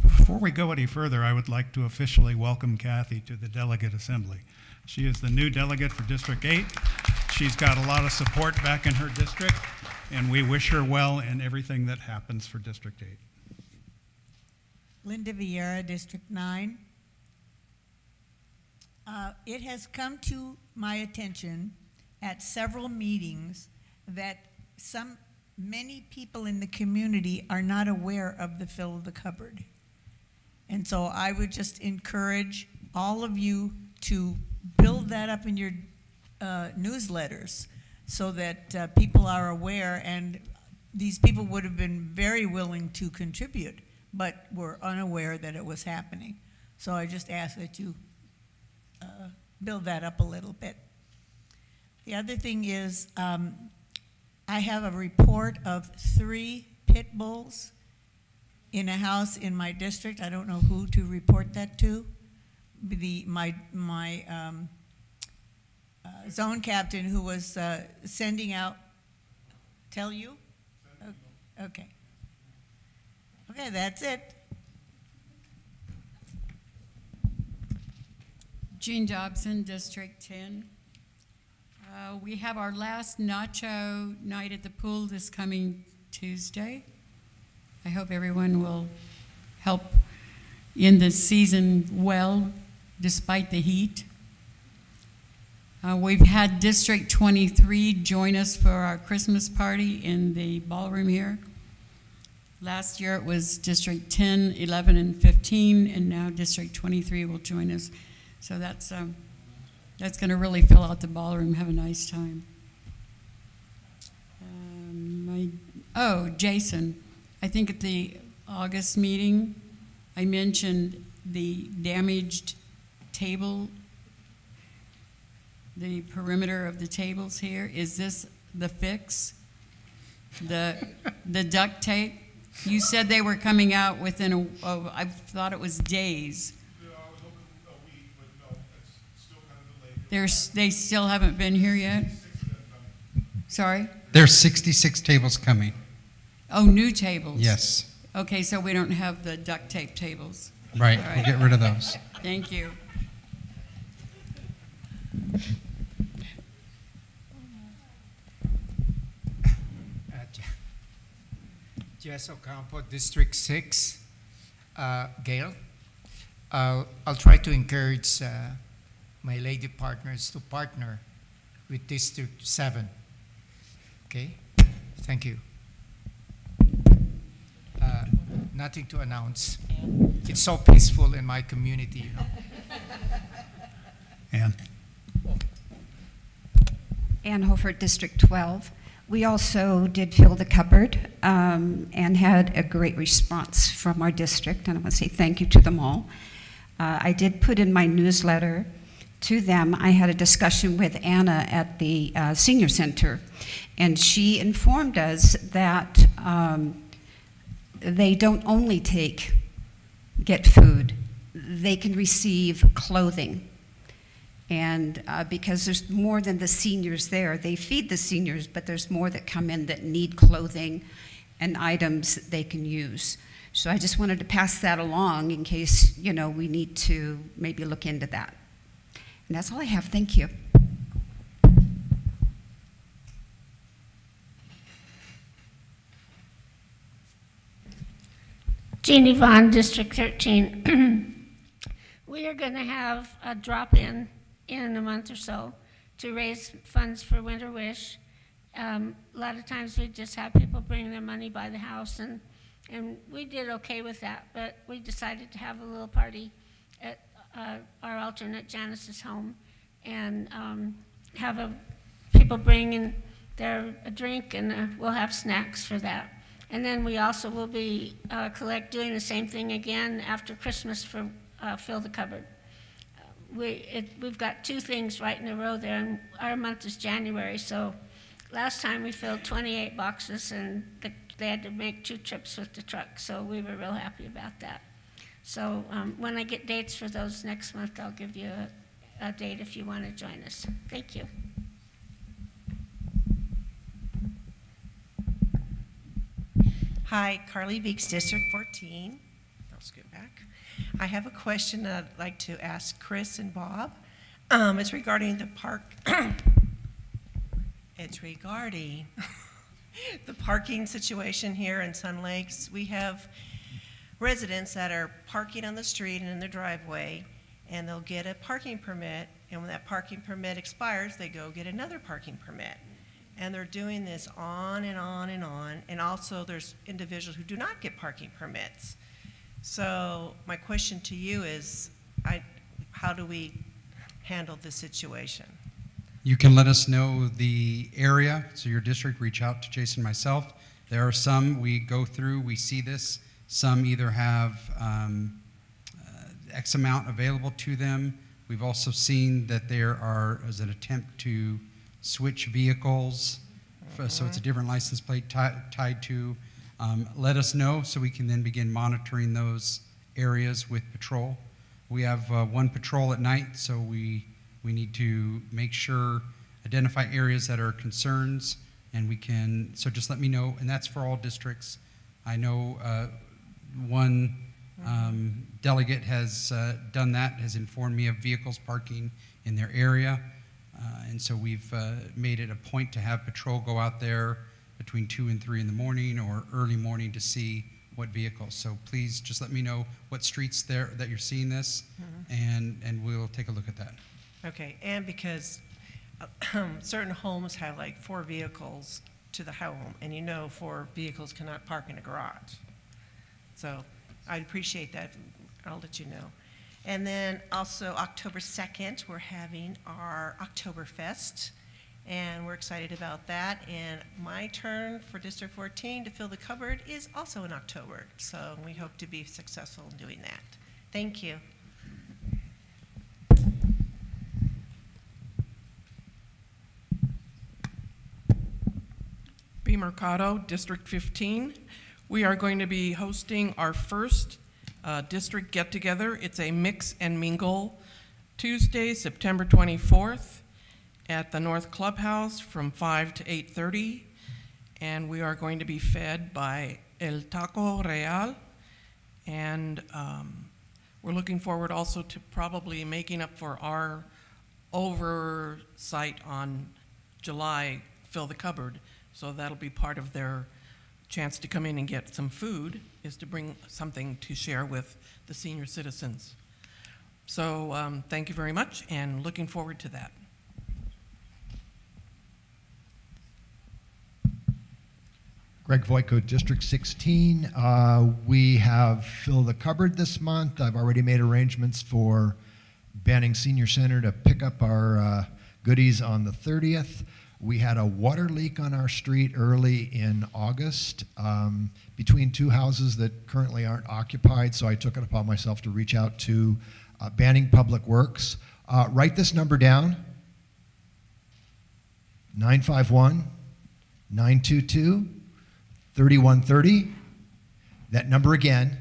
Before we go any further, I would like to officially welcome Kathy to the Delegate Assembly. She is the new delegate for District 8. She's got a lot of support back in her district, and we wish her well in everything that happens for District 8. Linda Vieira, District 9. It has come to my attention at several meetings that many people in the community are not aware of the Fill the Cupboard. And so I would just encourage all of you to build that up in your newsletters so that people are aware, and these people would have been very willing to contribute, but were unaware that it was happening. So I just ask that you build that up a little bit. The other thing is I have a report of 3 pit bulls in a house in my district. I don't know who to report that to. My zone captain who was sending out, tell you? Okay. Okay, that's it. Jean Dobson, District 10. We have our last nacho night at the pool this coming Tuesday. I hope everyone will help end the season well, despite the heat. We've had District 23 join us for our Christmas party in the ballroom here. Last year it was District 10, 11, and 15, and now District 23 will join us. So that's going to really fill out the ballroom, have a nice time. Jason, I think at the August meeting, I mentioned the damaged table, the perimeter of the tables here. Is this the fix? The duct tape? You said they were coming out within I thought it was days. Yeah, I was hoping a week, but no, it's still kind of delayed. They still haven't been here yet? Sorry? There's 66 tables coming. Oh, new tables? Yes. Okay, so we don't have the duct tape tables. Right, All we'll get rid of those. Thank you. Jess Ocampo, District 6. Gail, I'll try to encourage my lady partners to partner with District 7. Okay? Thank you. Nothing to announce. It's so peaceful in my community, you know. Ann. Ann Hofer, District 12. We also did fill the cupboard and had a great response from our district, and I want to say thank you to them all. I did put in my newsletter to them. I had a discussion with Anna at the senior center, and she informed us that they don't only get food, they can receive clothing. And because there's more than the seniors there, they feed the seniors, but there's more that come in that need clothing and items that they can use. So I just wanted to pass that along in case, you know, we need to maybe look into that. And that's all I have. Thank you. Jeannie Vaughn, District 13. We are going to have a drop-in in a month or so to raise funds for Winter Wish. A lot of times we just have people bring their money by the house, and we did okay with that, but we decided to have a little party at our alternate Janice's home and have people bring in a drink, and we'll have snacks for that. And then we also will be doing the same thing again after Christmas for Fill the Cupboard. We've got 2 things right in a row there, and our month is January, so last time we filled 28 boxes, and they had to make 2 trips with the truck, so we were real happy about that. So when I get dates for those next month, I'll give you a date if you want to join us. Thank you. Hi, Carly Beeks, District 14. I'll scoot back. I have a question that I'd like to ask Chris and Bob. It's regarding the park. It's regarding the parking situation here in Sun Lakes. We have residents that are parking on the street and in their driveway, and they'll get a parking permit, and when that parking permit expires, they go get another parking permit. And they're doing this on and on and on. And also there's individuals who do not get parking permits. So my question to you is, how do we handle this situation? You can let us know the area, so your district, reach out to Jason and myself. There are some we go through, we see this. Some either have X amount available to them. We've also seen that there is an attempt to switch vehicles, so it's a different license plate tied to. Let us know so we can then begin monitoring those areas with patrol. We have 1 patrol at night, so we need to make sure, identify areas that are concerns, and we can, so just let me know, and that's for all districts. I know one delegate has done that, has informed me of vehicles parking in their area. And so we've made it a point to have patrol go out there between 2 and 3 in the morning or early morning to see what vehicles. So please just let me know what streets there that you're seeing this, and we'll take a look at that. Okay, and because certain homes have like 4 vehicles to the home, and 4 vehicles cannot park in a garage. So I'd appreciate that. I'll let you know. And then also October 2nd, we're having our Oktoberfest, and we're excited about that. And my turn for District 14 to fill the cupboard is also in October. So we hope to be successful in doing that. Thank you. B. Mercado, District 15. We are going to be hosting our first district get-together. It's a mix and mingle Tuesday, September 24th at the North Clubhouse from 5 to 8:30. And we are going to be fed by El Taco Real. And we're looking forward also to probably making up for our oversight on July, Fill the Cupboard. So that'll be part of their chance to come in and get some food, is to bring something to share with the senior citizens. So thank you very much, and looking forward to that. Greg Voico, District 16. We have Fill the Cupboard this month. I've already made arrangements for Banning Senior Center to pick up our goodies on the 30th. We had a water leak on our street early in August between two houses that currently aren't occupied, so I took it upon myself to reach out to Banning Public Works. Write this number down, 951-922-3130. That number again,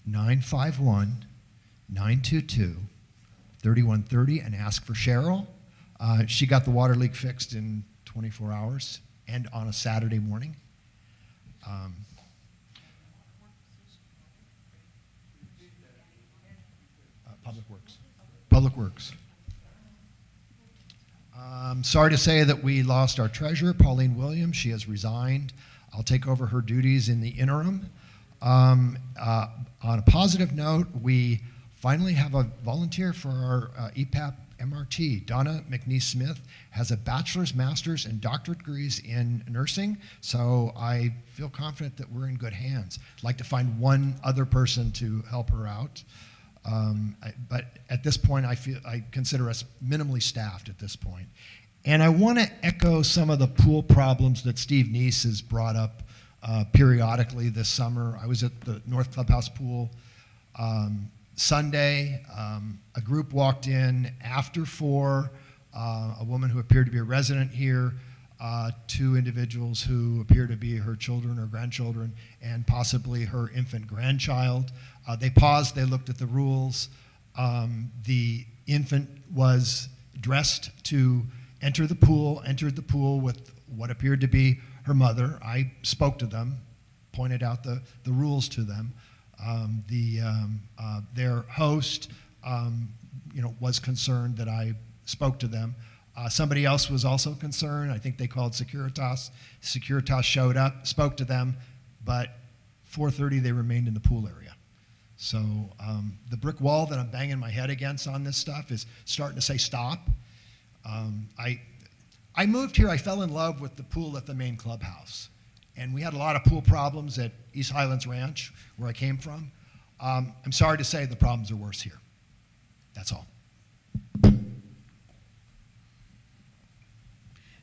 951-922-3130, and ask for Cheryl. She got the water leak fixed in 24 hours and on a Saturday morning. Public Works. Public Works. Sorry to say that we lost our treasurer, Pauline Williams. She has resigned. I'll take over her duties in the interim. On a positive note, we finally have a volunteer for our EPAP MRT. Donna McNeese-Smith has a bachelor's, master's, and doctorate degrees in nursing, so I feel confident that we're in good hands. I'd like to find one other person to help her out, but at this point, I consider us minimally staffed at this point. And I want to echo some of the pool problems that Steve Neese has brought up periodically this summer. I was at the North Clubhouse pool Sunday. A group walked in after 4, a woman who appeared to be a resident here, 2 individuals who appear to be her children or grandchildren, and possibly her infant grandchild. They paused, they looked at the rules. The infant was dressed to enter the pool, entered the pool with what appeared to be her mother. I spoke to them, pointed out the rules to them. Their host, was concerned that I spoke to them. Somebody else was also concerned. I think they called Securitas. Securitas showed up, spoke to them, but 4:30 they remained in the pool area. So the brick wall that I'm banging my head against on this stuff is starting to say stop. I moved here, I fell in love with the pool at the main clubhouse. And we had a lot of pool problems at East Highlands Ranch, where I came from. I'm sorry to say the problems are worse here. That's all.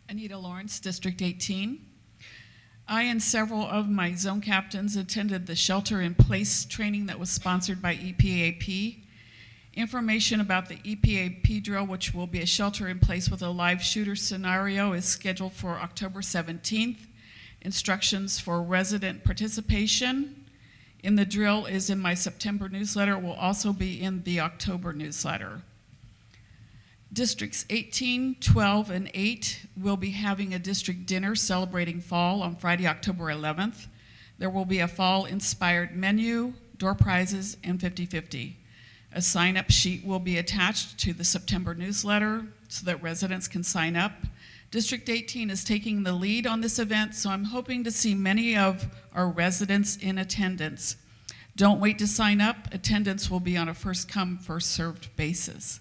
Anita Lawrence, District 18. I and several of my zone captains attended the shelter-in-place training that was sponsored by EPAP. Information about the EPAP drill, which will be a shelter-in-place with a live shooter scenario, is scheduled for October 17th. Instructions for resident participation in the drill is in my September newsletter. It will also be in the October newsletter. Districts 18, 12, and 8 will be having a district dinner celebrating fall on Friday, October 11th. There will be a fall-inspired menu, door prizes, and 50-50. A sign-up sheet will be attached to the September newsletter so that residents can sign up. District 18 is taking the lead on this event, so I'm hoping to see many of our residents in attendance. Don't wait to sign up. Attendance will be on a first-come, first-served basis.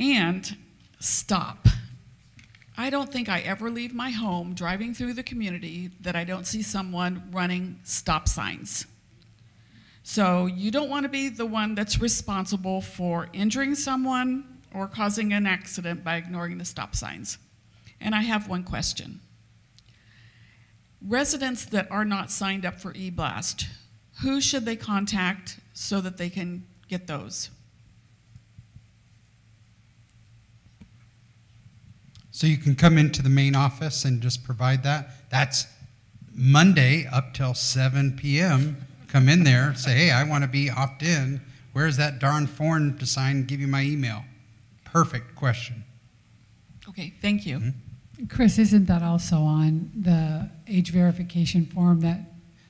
And stop. I don't think I ever leave my home driving through the community that I don't see someone running stop signs. So you don't want to be the one that's responsible for injuring someone or causing an accident by ignoring the stop signs. And I have one question. Residents that are not signed up for e-blast, who should they contact so that they can get those? So you can come into the main office and just provide that. That's Monday up till 7 p.m. Come in there, say, hey, I want to be opt-in. Where's that darn form to sign, give you my email? Perfect question. Okay, thank you. Chris, isn't that also on the age verification form that?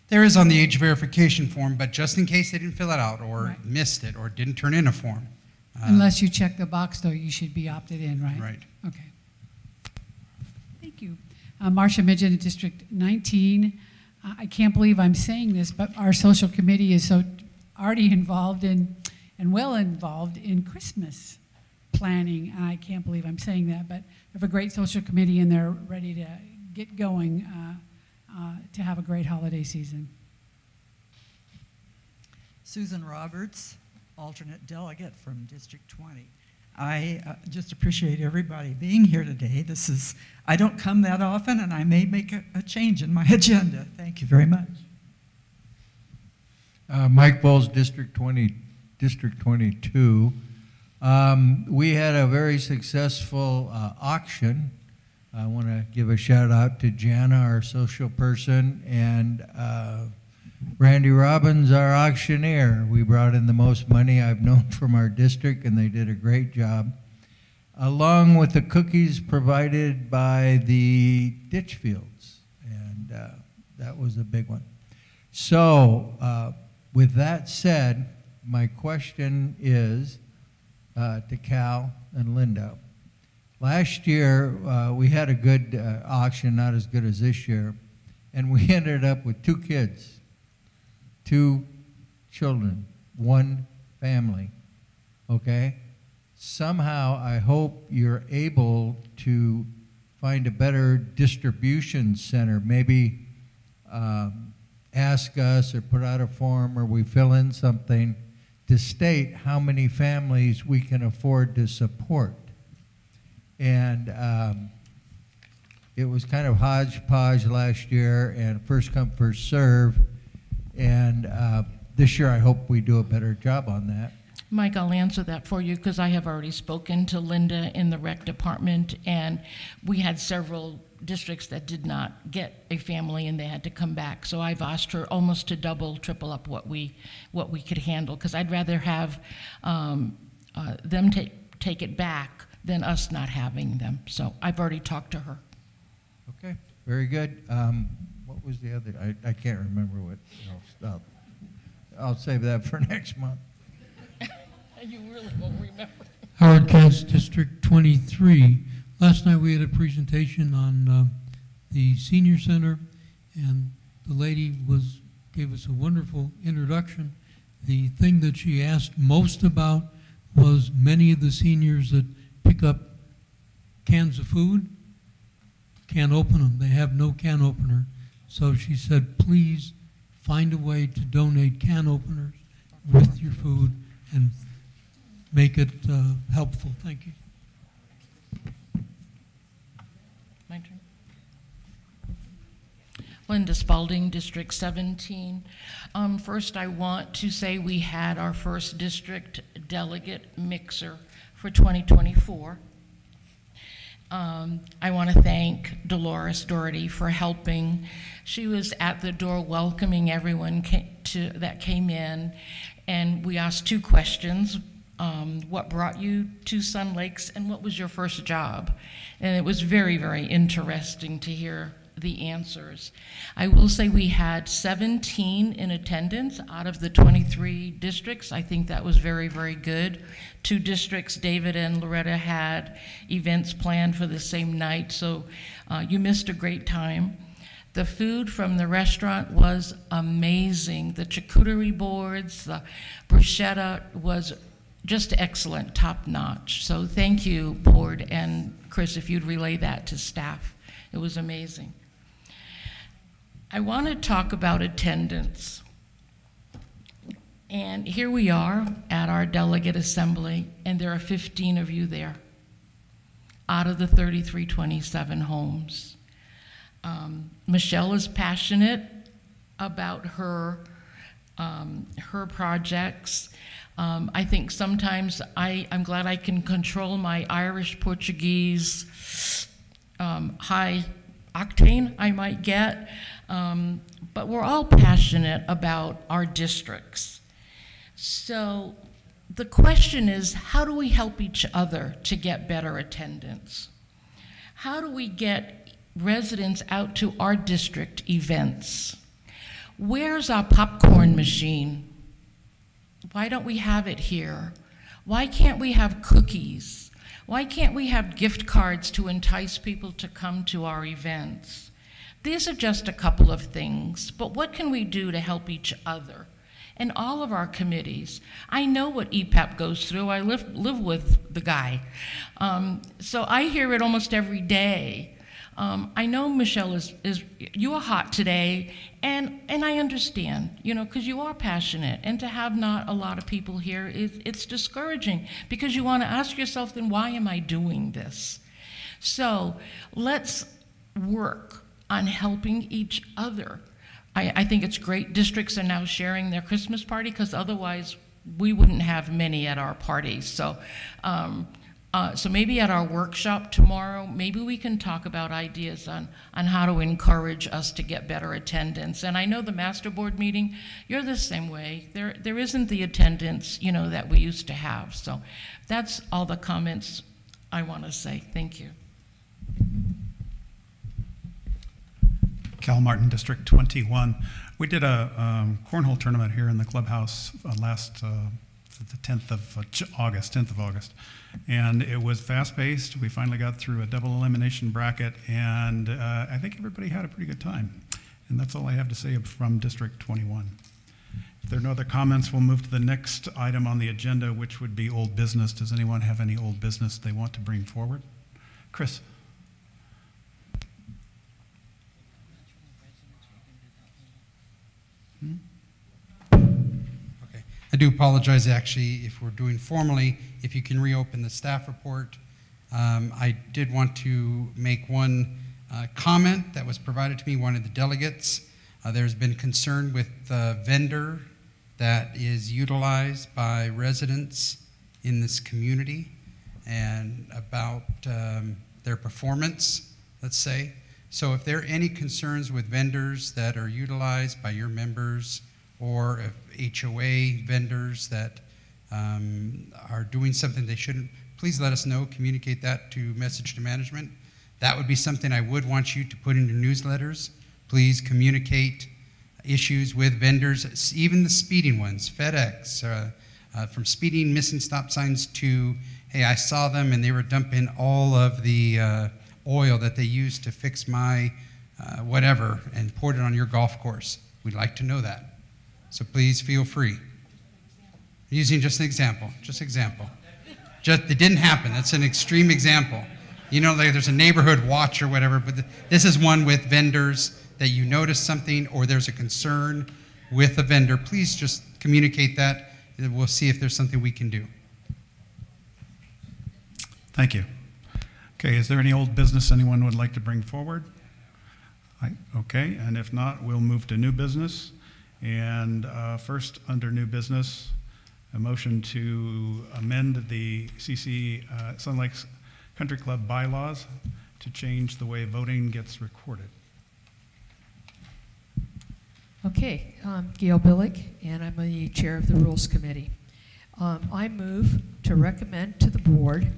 There is on the age verification form, but just in case they didn't fill it out or missed it or didn't turn in a form. Unless you check the box, though, you should be opted in, right? Right. Okay. Thank you. Marcia mentioned District 19. I can't believe I'm saying this, but our social committee is so already involved in and well involved in Christmas planning. I can't believe I'm saying that, but we have a great social committee and they're ready to get going to have a great holiday season. Susan Roberts, alternate delegate from District 20. I just appreciate everybody being here today. I don't come that often, and I may make a change in my agenda. Thank you very much. Mike Bowles, District 22. We had a very successful auction. I want to give a shout out to Jana, our social person, and Randy Robbins, our auctioneer. We brought in the most money I've known from our district, and they did a great job, along with the cookies provided by the ditch fields, and that was a big one. So with that said, my question is to Cal and Linda. Last year, we had a good auction, not as good as this year, and we ended up with 2 kids. 2 children, 1 family, okay? Somehow, I hope you're able to find a better distribution center. Maybe ask us or put out a form or we fill in something to state how many families we can afford to support. And it was kind of hodgepodge last year and first come, first serve. And this year, I hope we do a better job on that. Mike, I'll answer that for you because I have already spoken to Linda in the rec department, and we had several districts that did not get a family and they had to come back. So I've asked her almost to double, triple up what we could handle, because I'd rather have them take it back than us not having them. So I've already talked to her. Okay, very good. What was the other? I can't remember what else. I'll save that for next month. You really won't remember. Howard Katz, District 23. Last night we had a presentation on the senior center, and the lady gave us a wonderful introduction. The thing that she asked most about was many of the seniors that pick up cans of food can't open them. They have no can opener. So she said, please find a way to donate can openers with your food and make it helpful. Thank you. My turn. Linda Spalding, District 17. First, I want to say we had our first district delegate mixer for 2024. I want to thank Dolores Doherty for helping. She was at the door welcoming everyone that came in, and we asked 2 questions. What brought you to Sun Lakes, and what was your first job? And it was very, very interesting to hear the answers. I will say we had 17 in attendance out of the 23 districts. I think that was very, very good. 2 districts, David and Loretta, had events planned for the same night, so you missed a great time. The food from the restaurant was amazing. The charcuterie boards, the bruschetta was just excellent, top notch. So thank you, board, and Chris, if you'd relay that to staff. It was amazing. I want to talk about attendance. And here we are at our delegate assembly, and there are 15 of you there out of the 3327 homes. Michelle is passionate about her projects. I think sometimes I'm glad I can control my Irish Portuguese high octane I might get, but we're all passionate about our districts. So the question is, how do we help each other to get better attendance? How do we get residents out to our district events? Where's our popcorn machine? Why don't we have it here? Why can't we have cookies? Why can't we have gift cards to entice people to come to our events? These are just a couple of things, but what can we do to help each other? And all of our committees. I know what EPAP goes through. I live with the guy. So I hear it almost every day. I know Michelle you are hot today, and I understand, you know, because you are passionate, and to have not a lot of people here, it's discouraging, because you want to ask yourself, then why am I doing this? So let's work on helping each other. I think it's great districts are now sharing their Christmas party, because otherwise we wouldn't have many at our parties. So, so maybe at our workshop tomorrow, maybe we can talk about ideas on how to encourage us to get better attendance. And I know the master board meeting, you're the same way. There isn't the attendance, you know, that we used to have. So that's all the comments I want to say. Thank you. Cal Martin, District 21. We did a cornhole tournament here in the clubhouse the 10th of August. And it was fast-paced. We finally got through a double elimination bracket, and I think everybody had a pretty good time. And that's all I have to say from District 21. If there are no other comments, we'll move to the next item on the agenda, which would be old business. Does anyone have any old business they want to bring forward? Chris. Okay. I do apologize, actually, if we're doing formally, if you can reopen the staff report. I did want to make one comment that was provided to me, one of the delegates. There's been concern with the vendor that is utilized by residents in this community and about their performance, let's say. So if there are any concerns with vendors that are utilized by your members, or if HOA vendors that are doing something they shouldn't, please let us know, communicate that to message to management. That would be something I would want you to put in your newsletters. Please communicate issues with vendors, even the speeding ones, FedEx, from speeding, missing stop signs to, hey, I saw them and they were dumping all of the oil that they used to fix my whatever and poured it on your golf course. We'd like to know that. So please feel free. Using just an example, it didn't happen. That's an extreme example. You know, like there's a neighborhood watch or whatever, but this is one with vendors that you notice something or there's a concern with a vendor. Please just communicate that, and we'll see if there's something we can do. Thank you. Okay, is there any old business anyone would like to bring forward? Okay, and if not, we'll move to new business. And first, under new business, a motion to amend the Sun Lakes Country Club bylaws to change the way voting gets recorded. Okay, Gail Billick, and I'm the chair of the Rules Committee. I move to recommend to the board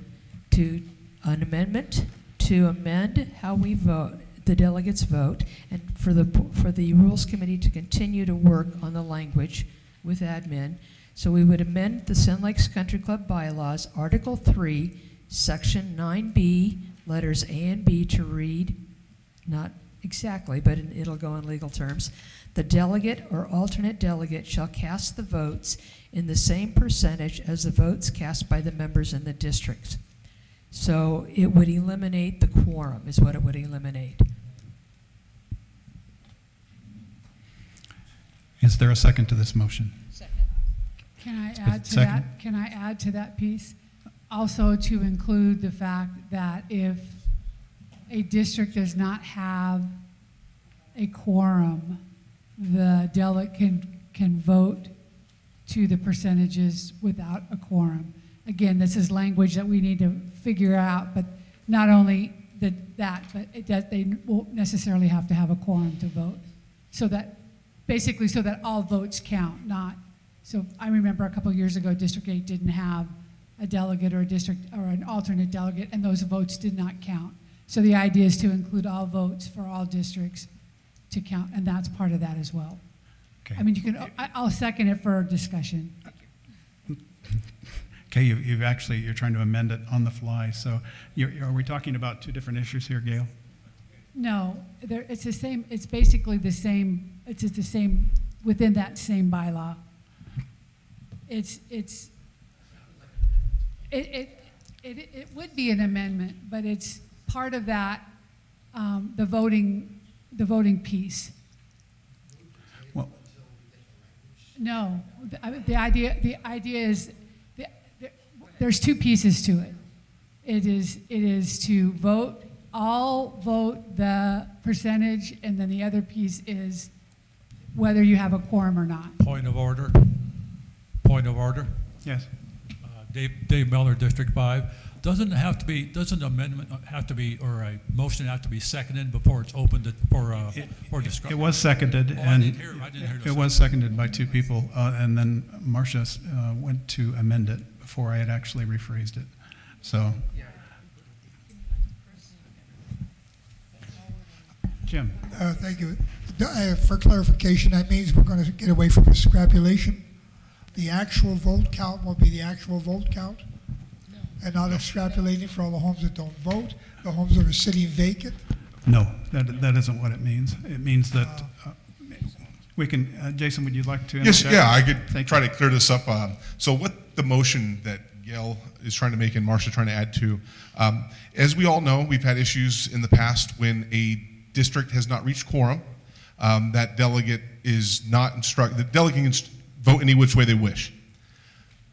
an amendment to amend how we vote, the delegates vote, and for the Rules Committee to continue to work on the language with admin. So we would amend the Sun Lakes Country Club bylaws, Article 3, Section 9B, letters A and B to read, not exactly, but it'll go in legal terms. The delegate or alternate delegate shall cast the votes in the same percentage as the votes cast by the members in the district. So it would eliminate the quorum, is what it would eliminate. Is there a second to this motion? Second. Can I add to Second. that? Can I add to that piece? Also to include the fact that if a district does not have a quorum, the delegate can vote to the percentages without a quorum. Again, this is language that we need to figure out, but not only that, but they won't necessarily have to have a quorum to vote. So that, basically, so that all votes count, not, so I remember a couple of years ago, District 8 didn't have a delegate or a district or an alternate delegate, and those votes did not count. So the idea is to include all votes for all districts to count, and that's part of that as well. Okay. I mean, you can, I'll second it for discussion. Okay, you're trying to amend it on the fly. So are we talking about two different issues here, Gail? No, it's the same, it's basically the same, it's just the same, within that same bylaw. It would be an amendment, but it's part of that, the voting piece. Well, no, the idea is there's two pieces to it. It is to all vote the percentage, and then the other piece is whether you have a quorum or not. Point of order. Point of order. Yes. Dave Miller, District 5. Doesn't an amendment have to be, or a motion have to be seconded before it's opened for discussion? It was seconded, I and didn't hear the it was seconded by two people, and then Marcia went to amend it before I had actually rephrased it. So, Jim. Thank you. For clarification, that means we're going to get away from the scrapulation. The actual vote count will be the actual vote count, and not extrapolating for all the homes that don't vote, the homes that are sitting vacant. No, that isn't what it means. It means that we can, Jason, would you like to? Yes, yeah, I could try to clear this up. So what the motion that Gail is trying to make and Marcia trying to add to, as we all know, we've had issues in the past when a district has not reached quorum. That delegate is not instructed, the delegate can vote any which way they wish.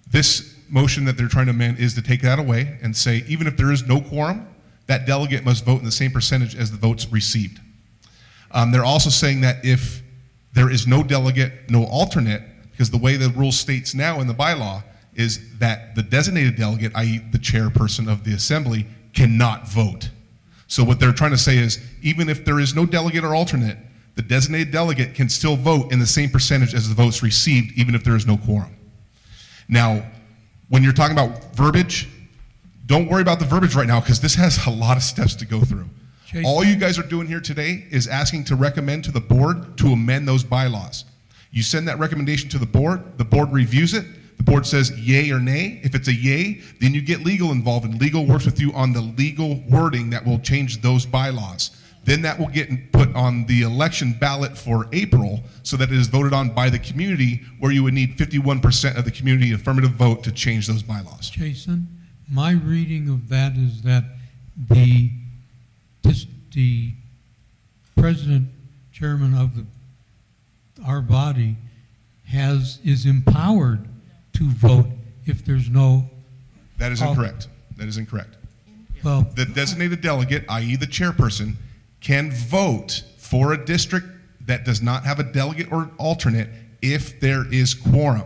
This motion that they're trying to amend is to take that away and say, even if there is no quorum, that delegate must vote in the same percentage as the votes received. They're also saying that if there is no delegate, no alternate, because the way the rule states now in the bylaw is that the designated delegate, i.e. the chairperson of the assembly, cannot vote. So what they're trying to say is, even if there is no delegate or alternate, the designated delegate can still vote in the same percentage as the votes received, even if there is no quorum. Now, when you're talking about verbiage, don't worry about the verbiage right now, because this has a lot of steps to go through. Jason. All you guys are doing here today is asking to recommend to the board to amend those bylaws. You send that recommendation to the board reviews it, the board says yay or nay. If it's a yay, then you get legal involved, and legal works with you on the legal wording that will change those bylaws. Then that will get put on the election ballot for April so that it is voted on by the community, where you would need 51% of the community affirmative vote to change those bylaws. Jason, my reading of that is that the president, chairman of our body is empowered to vote if there's no. That is incorrect. That is incorrect. Well, the designated delegate, i.e. the chairperson, can vote for a district that does not have a delegate or alternate if there is quorum.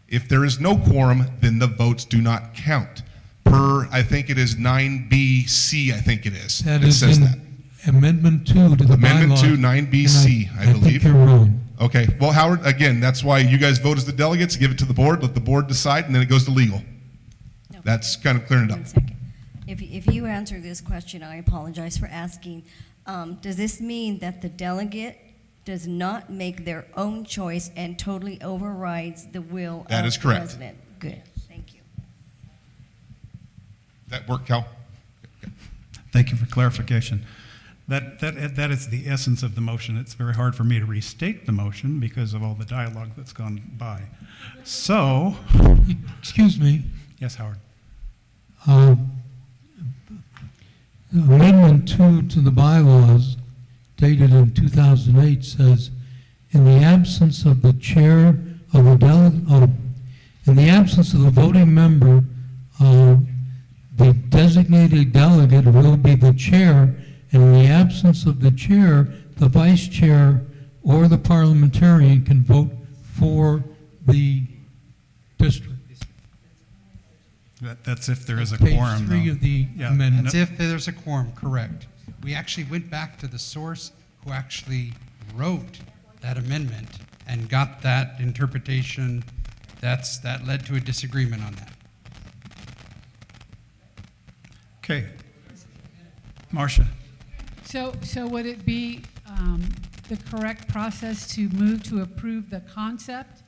If there is no quorum, then the votes do not count. Per, I think it is 9BC, I think it is. That it is says in that. Amendment 2 to the Amendment bylaws. 2, 9BC, I believe. think you're wrong. Okay, well, Howard, again, that's why you guys vote as the delegates, give it to the board, let the board decide, and then it goes to legal. No. That's kind of clearing it up. 1 second. If you answer this question, I apologize for asking. Does this mean that the delegate does not make their own choice and totally overrides the will of That is the correct. president? Good, thank you. That work, Cal? Thank you for clarification. That is the essence of the motion. It's very hard for me to restate the motion because of all the dialogue that's gone by. So, excuse me. Yes, Howard. Amendment 2 to the bylaws, dated in 2008, says, in the absence of the chair of the In the absence of the voting member, the designated delegate will be the chair, and in the absence of the chair, the vice chair or the parliamentarian can vote for the district. That's if there is a Page quorum, 3 though. of the Yeah, amendment. That's if there's a quorum, correct. We actually went back to the source who actually wrote that amendment and got that interpretation. That led to a disagreement on that. Okay. Marcia? So would it be the correct process to move to approve the concept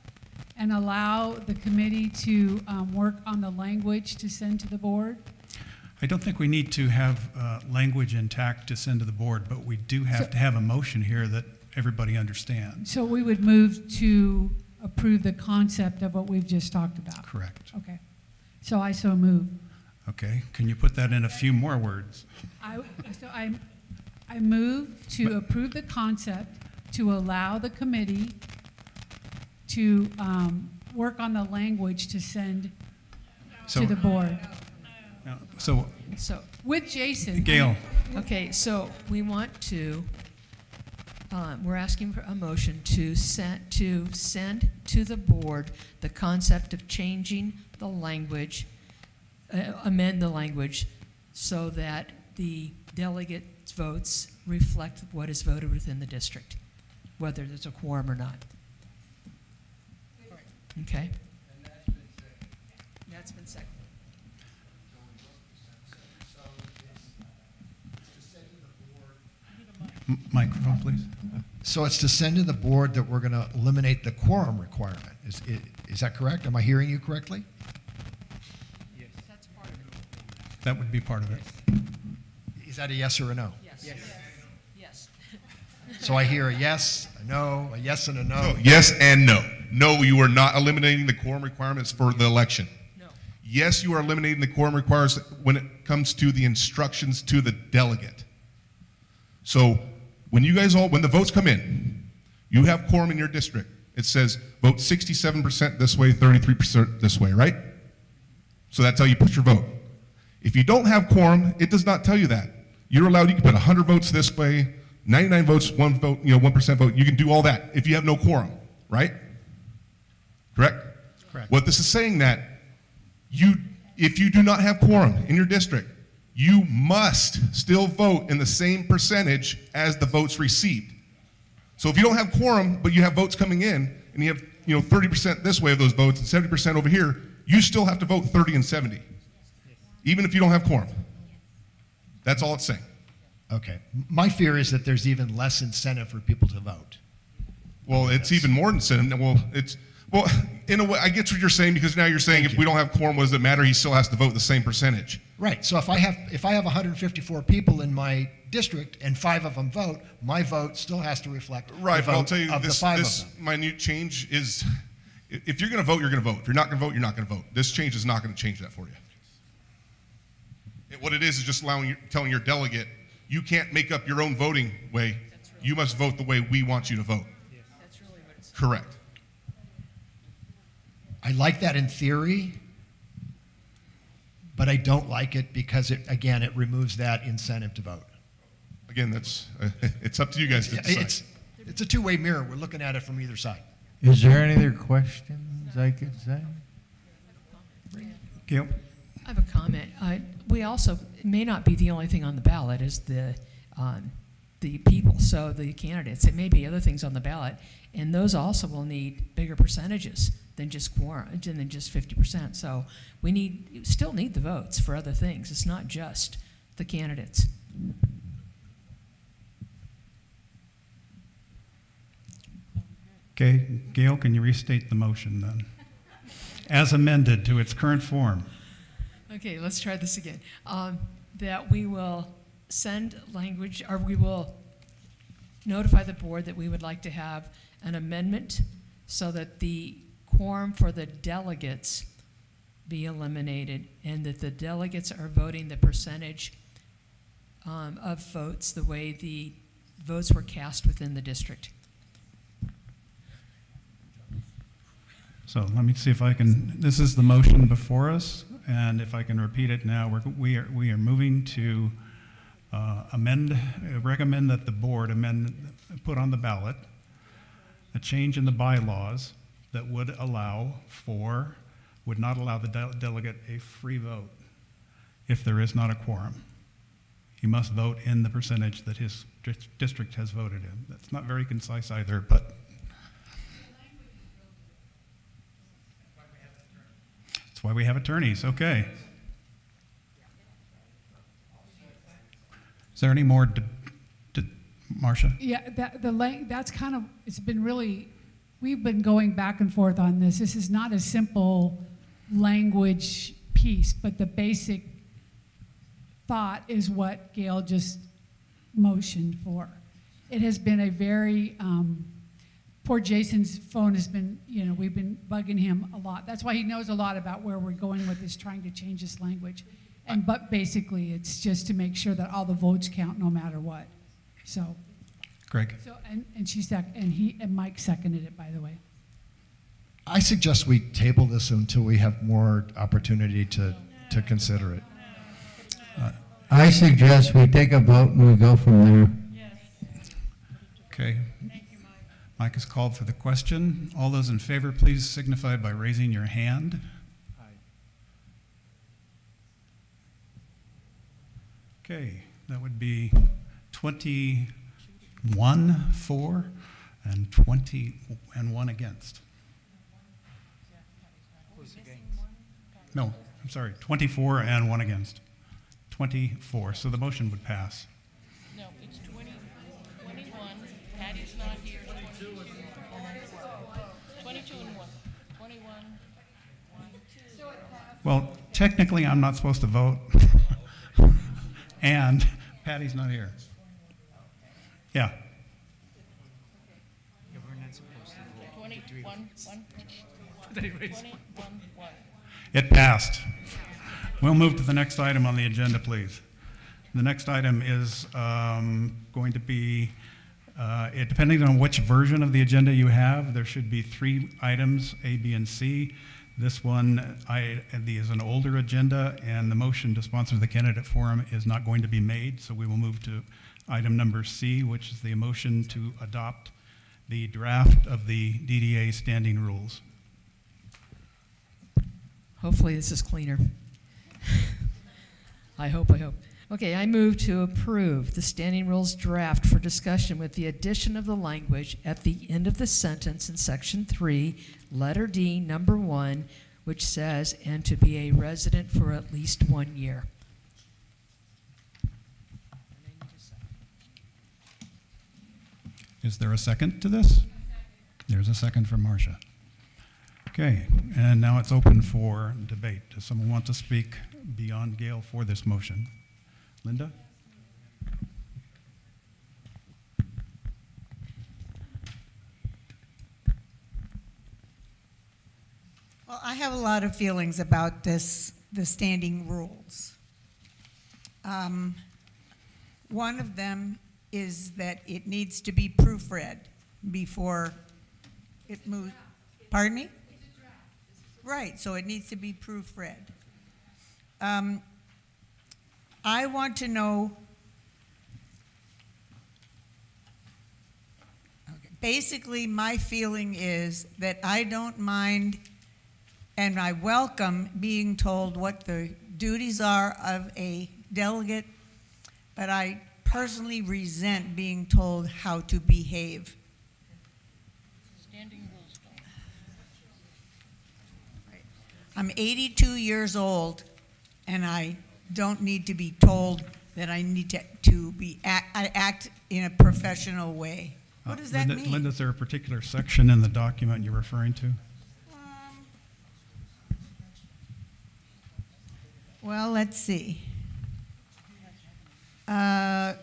and allow the committee to work on the language to send to the board? I don't think we need to have language intact to send to the board, but we do have to have a motion here that everybody understands. So we would move to approve the concept of what we've just talked about? Correct. Okay. So I so move. Okay. Can you put that in a few more words? I move to approve the concept to allow the committee to work on the language to send to the board. So with Jason. Gail. Okay, so we want to, we're asking for a motion to send to the board the concept of changing the language, amend the language so that the delegates' votes reflect what is voted within the district, whether there's a quorum or not. Okay? That's been seconded. Microphone, please. So it's to send to the board that we're going to eliminate the quorum requirement. Is that correct? Am I hearing you correctly? Yes. That's part of it. That would be part of it. Is that a yes or a no? Yes. Yes. So I hear a yes, a no, a yes and a no. So, yes and no. No, you are not eliminating the quorum requirements for the election. No. Yes, you are eliminating the quorum requirements when it comes to the instructions to the delegate. So when the votes come in, you have quorum in your district. It says vote 67% this way, 33% this way, right? So that's how you put your vote. If you don't have quorum, it does not tell you that. You're allowed, you can put 100 votes this way, 99 votes, 1 vote, 1% vote. You can do all that if you have no quorum, right? Correct? Correct. What this is saying that if you do not have quorum in your district, you must still vote in the same percentage as the votes received. So if you don't have quorum, but you have votes coming in, and you have 30% this way of those votes and 70% over here, you still have to vote 30 and 70, even if you don't have quorum. That's all it's saying. Okay. My fear is that there's even less incentive for people to vote. Well, it's even more incentive. Well, in a way, I get what you're saying, because now you're saying if we don't have quorum, what does it matter? He still has to vote the same percentage. Right. So if I have 154 people in my district and 5 of them vote, my vote still has to reflect Right, the but I'll vote tell you, of the 5 this of them. minute change is, if you're going to vote, you're going to vote. If you're not going to vote, you're not going to vote. This change is not going to change that for you. What it is just telling your delegate, you can't make up your own voting way. You must vote the way we want you to vote. That's really what it's Correct. I like that in theory, but I don't like it because, it removes that incentive to vote. Again, it's up to you guys to decide. It's a two-way mirror. We're looking at it from either side. Is there any other questions I could say? Gail? I have a comment. We also, it may not be the only thing on the ballot is the people, so the candidates. It may be other things on the ballot, and those also will need bigger percentages than just quorum, than just 50%. So we still need the votes for other things. It's not just the candidates. Okay, Gail, can you restate the motion then? As amended to its current form. Okay, let's try this again. That we will send language, or we will notify the board that we would like to have an amendment so that the quorum for the delegates be eliminated, and that the delegates are voting the percentage of votes the way the votes were cast within the district. So let me see if I can, this is the motion before us, and if I can repeat it now, we are moving to recommend that the board put on the ballot a change in the bylaws that would not allow the delegate a free vote if there is not a quorum. He must vote in the percentage that his district has voted in. That's not very concise either, but that's why we have attorneys. Okay. Is there any more, Marcia? Yeah, that's kind of, it's been really, we've been going back and forth on this. This is not a simple language piece, but the basic thought is what Gail just motioned for. It has been a very, poor Jason's phone has been, we've been bugging him a lot. That's why he knows a lot about where we're going with this, trying to change this language. But basically, it's just to make sure that all the votes count no matter what. So. Greg. So, and Mike seconded it, by the way. I suggest we table this until we have more opportunity to consider it. I suggest we take a vote and we go from there. Okay. Mike is called for the question. All those in favor, please signify by raising your hand. Okay, that would be 21 for and 1 against. No, I'm sorry, 24 and 1 against. 24, so the motion would pass. No, it's 21. Patty's not here. 22 and 1. 21. Well, technically, I'm not supposed to vote. And Patty's not here. Yeah. We're not supposed to vote. 21. It passed. We'll move to the next item on the agenda, please. The next item is going to be, depending on which version of the agenda you have, there should be 3 items, A, B, and C. This one is an older agenda, and the motion to sponsor the candidate forum is not going to be made, so we will move to item number C, which is the motion to adopt the draft of the DDA standing rules. Hopefully this is cleaner. I hope. Okay, I move to approve the standing rules draft for discussion with the addition of the language at the end of the sentence in section 3, letter D, number 1, which says, and to be a resident for at least 1 year. Is there a second to this? There's a second from Marcia. Okay, and now it's open for debate. Does someone want to speak beyond Gail for this motion? Linda? Well, I have a lot of feelings about the standing rules. One of them is that it needs to be proofread before it moves. Pardon me? Right, so it needs to be proofread. I want to know, basically my feeling is that I don't mind and I welcome being told what the duties are of a delegate, but I personally resent being told how to behave. Standing rules don't. I'm 82 years old, and I don't need to be told that I need to act in a professional way. What does that mean? Linda, is there a particular section in the document you're referring to? Well, let's see.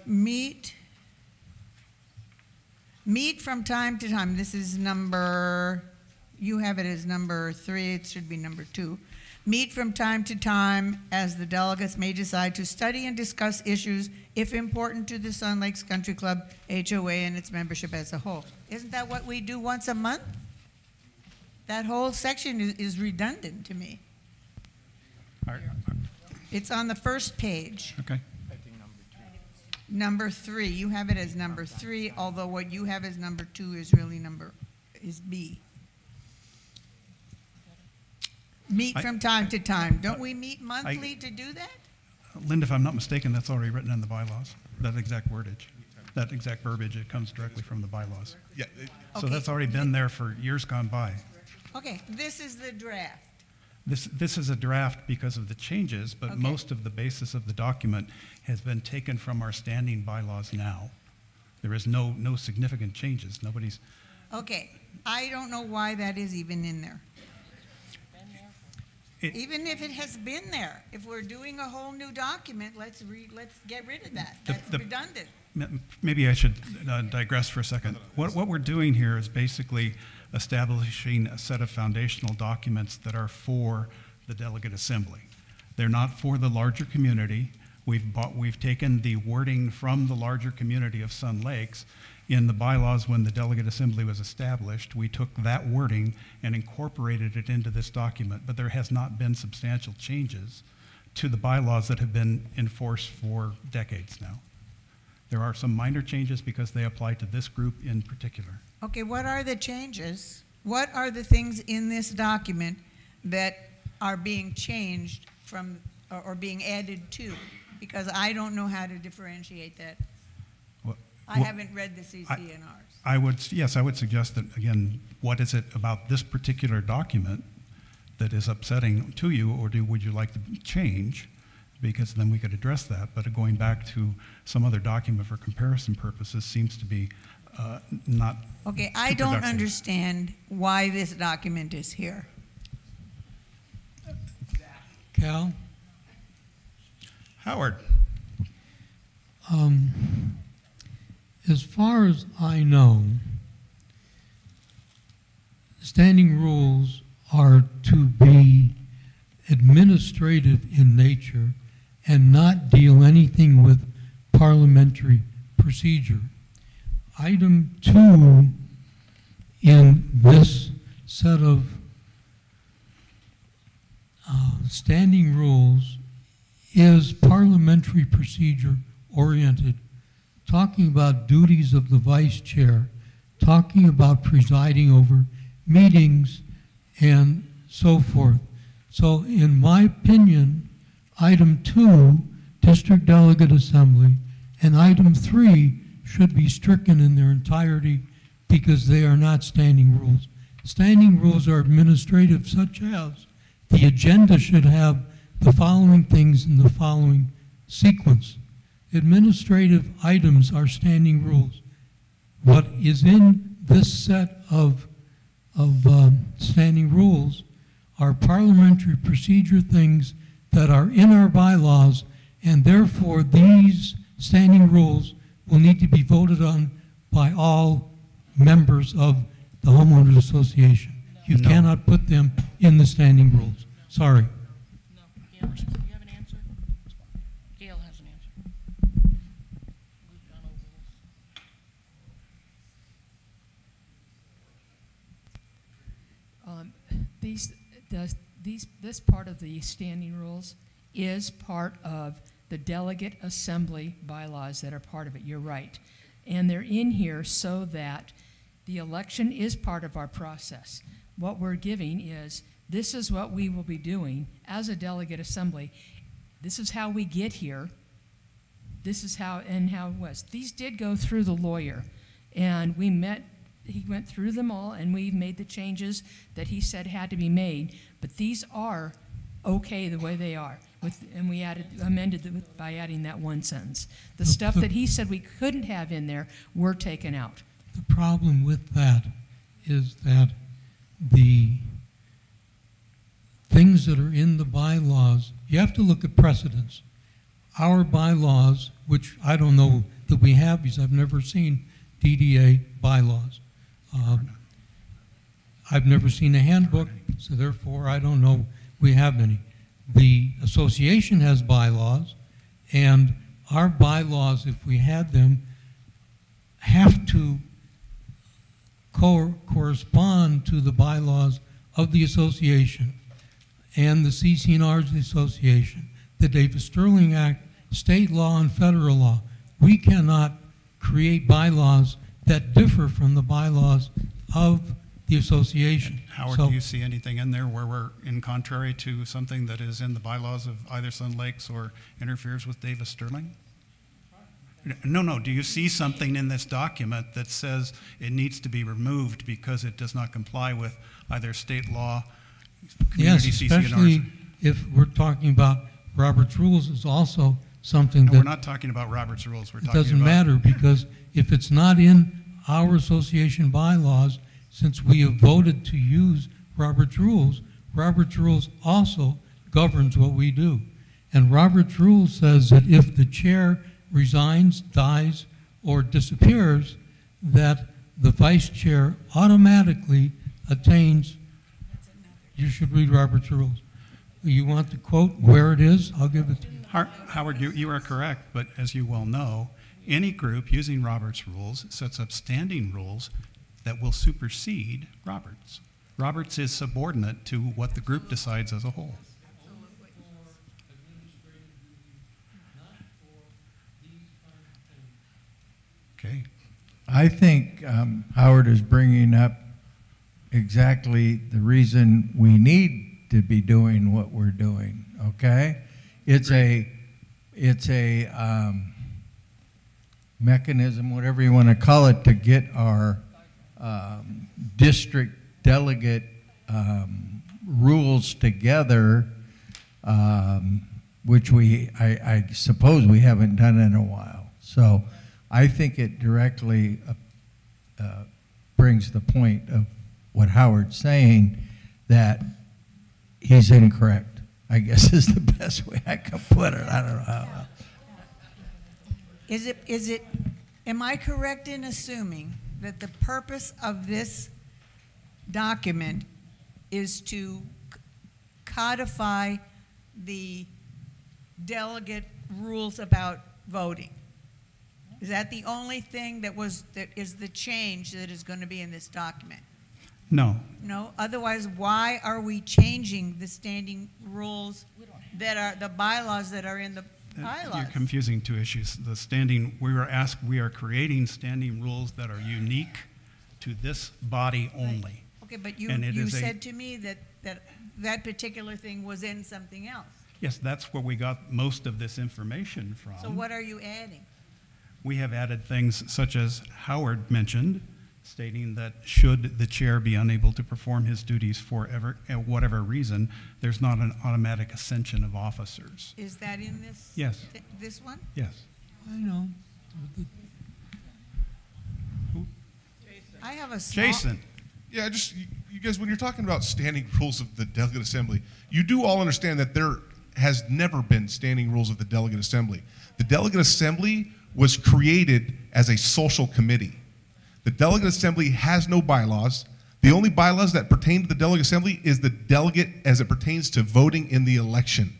Meet from time to time. This is number, you have it as number 3, it should be number 2. Meet from time to time as the delegates may decide to study and discuss issues if important to the Sun Lakes Country Club, HOA, and its membership as a whole. Isn't that what we do once a month? That whole section is redundant to me. It's on the first page. Okay. Number 3, you have it as number 3, although what you have as number 2 is really is B. Meet from time to time. Don't we meet monthly to do that? Linda, if I'm not mistaken, that's already written in the bylaws, that exact wordage. That exact verbiage, it comes directly from the bylaws. Yeah. So that's already been there for years gone by. Okay, this is the draft. This is a draft because of the changes, but Okay. most of the basis of the document has been taken from our standing bylaws now. There is no significant changes. Nobody's. Okay, I don't know why that is even in there. Even if it has been there, if we're doing a whole new document, let's get rid of that. That's redundant. Maybe I should digress for a second. What we're doing here is basically establishing a set of foundational documents that are for the delegate assembly. They're not for the larger community. We've taken the wording from the larger community of Sun Lakes. In the bylaws, when the delegate assembly was established, we took that wording and incorporated it into this document, but there has not been substantial changes to the bylaws that have been in force for decades now. There are some minor changes because they apply to this group in particular. Okay, what are the changes? What are the things in this document that are being changed from or being added to? Because I don't know how to differentiate that. I haven't read the CC&Rs. Yes, I would suggest that, again, what is it about this particular document that is upsetting to you, or would you like to change? Because then we could address that. But going back to some other document for comparison purposes seems to be not. Okay, I don't understand why this document is here. Cal? Howard. As far as I know, standing rules are to be administrative in nature and not deal anything with parliamentary procedure. Item 2 in this set of standing rules is parliamentary procedure oriented, talking about duties of the vice chair, talking about presiding over meetings and so forth. So in my opinion, item 2, district delegate assembly, and item 3 should be stricken in their entirety because they are not standing rules. Standing rules are administrative, such as the agenda should have the following things in the following sequence. Administrative items are standing rules. What is in this set of standing rules are parliamentary procedure things that are in our bylaws, and therefore these standing rules will need to be voted on by all members of the homeowners association. You cannot put them in the standing rules. Sorry. No. Gail, you have an answer? Gail has an answer. We've gone over this. This part of the standing rules is part of the delegate assembly bylaws that are part of it. You're right. And they're in here so that the election is part of our process. What we're giving is, this is what we will be doing as a delegate assembly. This is how we get here. This is how it was. These did go through the lawyer, and we met. He went through them all, and we made the changes that he said had to be made. But these are okay the way they are, and we amended it by adding that one sentence. The stuff that he said we couldn't have in there were taken out. The problem with that is that the things that are in the bylaws, you have to look at precedents. Our bylaws, which I don't know that we have because I've never seen DDA bylaws. I've never seen a handbook, so therefore I don't know we have any. The association has bylaws, and our bylaws, if we had them, have to correspond to the bylaws of the association and the CC&Rs of the association, the Davis-Sterling Act, state law and federal law. We cannot create bylaws that differ from the bylaws of the association. Howard, do you see anything in there where we're in contrary to something that is in the bylaws of either Sun Lakes or interferes with Davis-Sterling? No. Do you see something in this document that says it needs to be removed because it does not comply with either state law, community Yes, CC&Rs? especially if we're talking about Robert's Rules is also something No, that... we're not talking about Robert's Rules. We're It talking doesn't about... matter, because if it's not in our association bylaws, since we have voted to use Robert's Rules also governs what we do. And Robert's Rules says that if the chair resigns, dies, or disappears, that the vice chair automatically attains... You should read Robert's Rules. You want the quote where it is? I'll give it to you. Howard, you are correct, but as you well know, any group using Robert's Rules sets up standing rules that will supersede Roberts. Roberts is subordinate to what the group decides as a whole. Okay. I think Howard is bringing up exactly the reason we need to be doing what we're doing, okay? It's a mechanism, whatever you want to call it, to get our district delegate rules together, which I suppose we haven't done in a while. So I think it directly brings the point of what Howard's saying, that he's incorrect, I guess is the best way I can put it. I don't know how. Am I correct in assuming that the purpose of this document is to codify the delegate rules about voting? Is that the only thing that is the change that is going to be in this document? No. No? Otherwise, why are we changing the standing rules that are, the bylaws that are in the bylaws? You're confusing two issues. The standing, we are creating standing rules that are unique to this body only. Okay, but you said to me that particular thing was in something else. Yes, that's where we got most of this information from. So what are you adding? We have added things such as Howard mentioned, stating that should the chair be unable to perform his duties for whatever reason, there's not an automatic ascension of officers. Is that in this? Yes. This one? Yes. I know. I have a small... Jason. Yeah, you guys, when you're talking about standing rules of the Delegate Assembly, you do all understand that there has never been standing rules of the Delegate Assembly. The Delegate Assembly was created as a social committee. The Delegate Assembly has no bylaws. The only bylaws that pertain to the Delegate Assembly is the delegate as it pertains to voting in the election.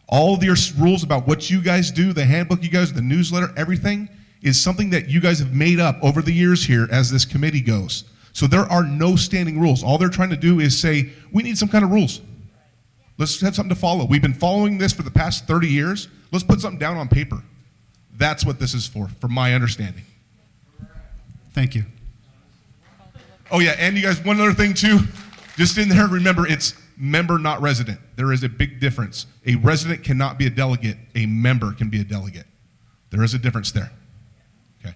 All of your rules about what you guys do, the handbook you guys, the newsletter, everything is something that you guys have made up over the years here as this committee goes. So there are no standing rules. All they're trying to do is say, we need some kind of rules. Let's have something to follow. We've been following this for the past 30 years. Let's put something down on paper. That's what this is for, from my understanding. Thank you. Oh yeah, and you guys, one other thing too, just in there, remember it's member, not resident. There is a big difference. A resident cannot be a delegate. A member can be a delegate. There is a difference there. Okay.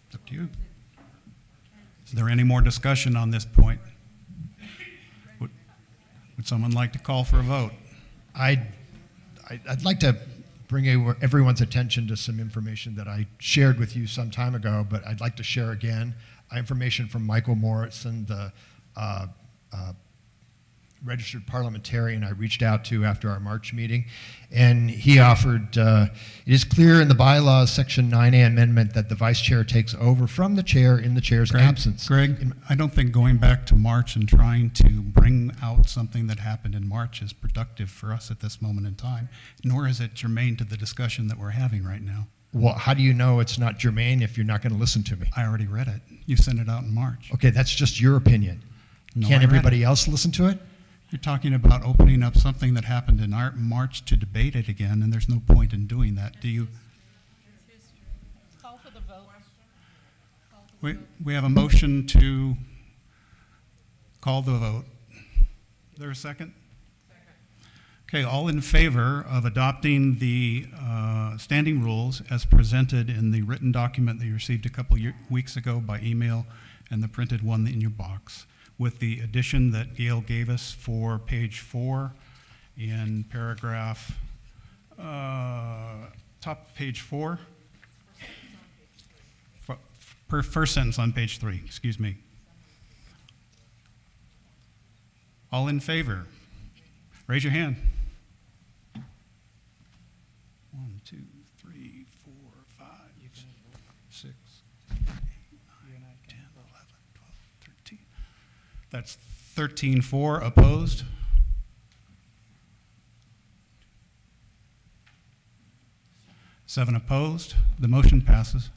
It's up to you. Is there any more discussion on this point? Would someone like to call for a vote? I'd like to bring everyone's attention to some information that I shared with you some time ago, but I'd like to share again. Information from Michael Morrison, the registered parliamentarian I reached out to after our March meeting, and he offered, it is clear in the bylaws, section 9A amendment, that the vice chair takes over from the chair in the chair's absence. Greg, I don't think going back to March and trying to bring out something that happened in March is productive for us at this moment in time, nor is it germane to the discussion that we're having right now. Well, how do you know it's not germane if you're not going to listen to me? I already read it. You sent it out in March. Okay, that's just your opinion. No, Can't I read everybody it. else listen to it? You're talking about opening up something that happened in March to debate it again, and there's no point in doing that. Do you? Call for the vote. We have a motion to call the vote. Is there a second? Okay, all in favor of adopting the standing rules as presented in the written document that you received a couple weeks ago by email and the printed one in your box, with the addition that Gail gave us for page 4 in paragraph, top of page 4, first sentence on page 3, excuse me. All in favor? Raise your hand. 1, 2, 3, 4, 5, 6, 7, 8, 9, 10, 11, 12, 13. That's 13-4 opposed. Seven opposed. The motion passes.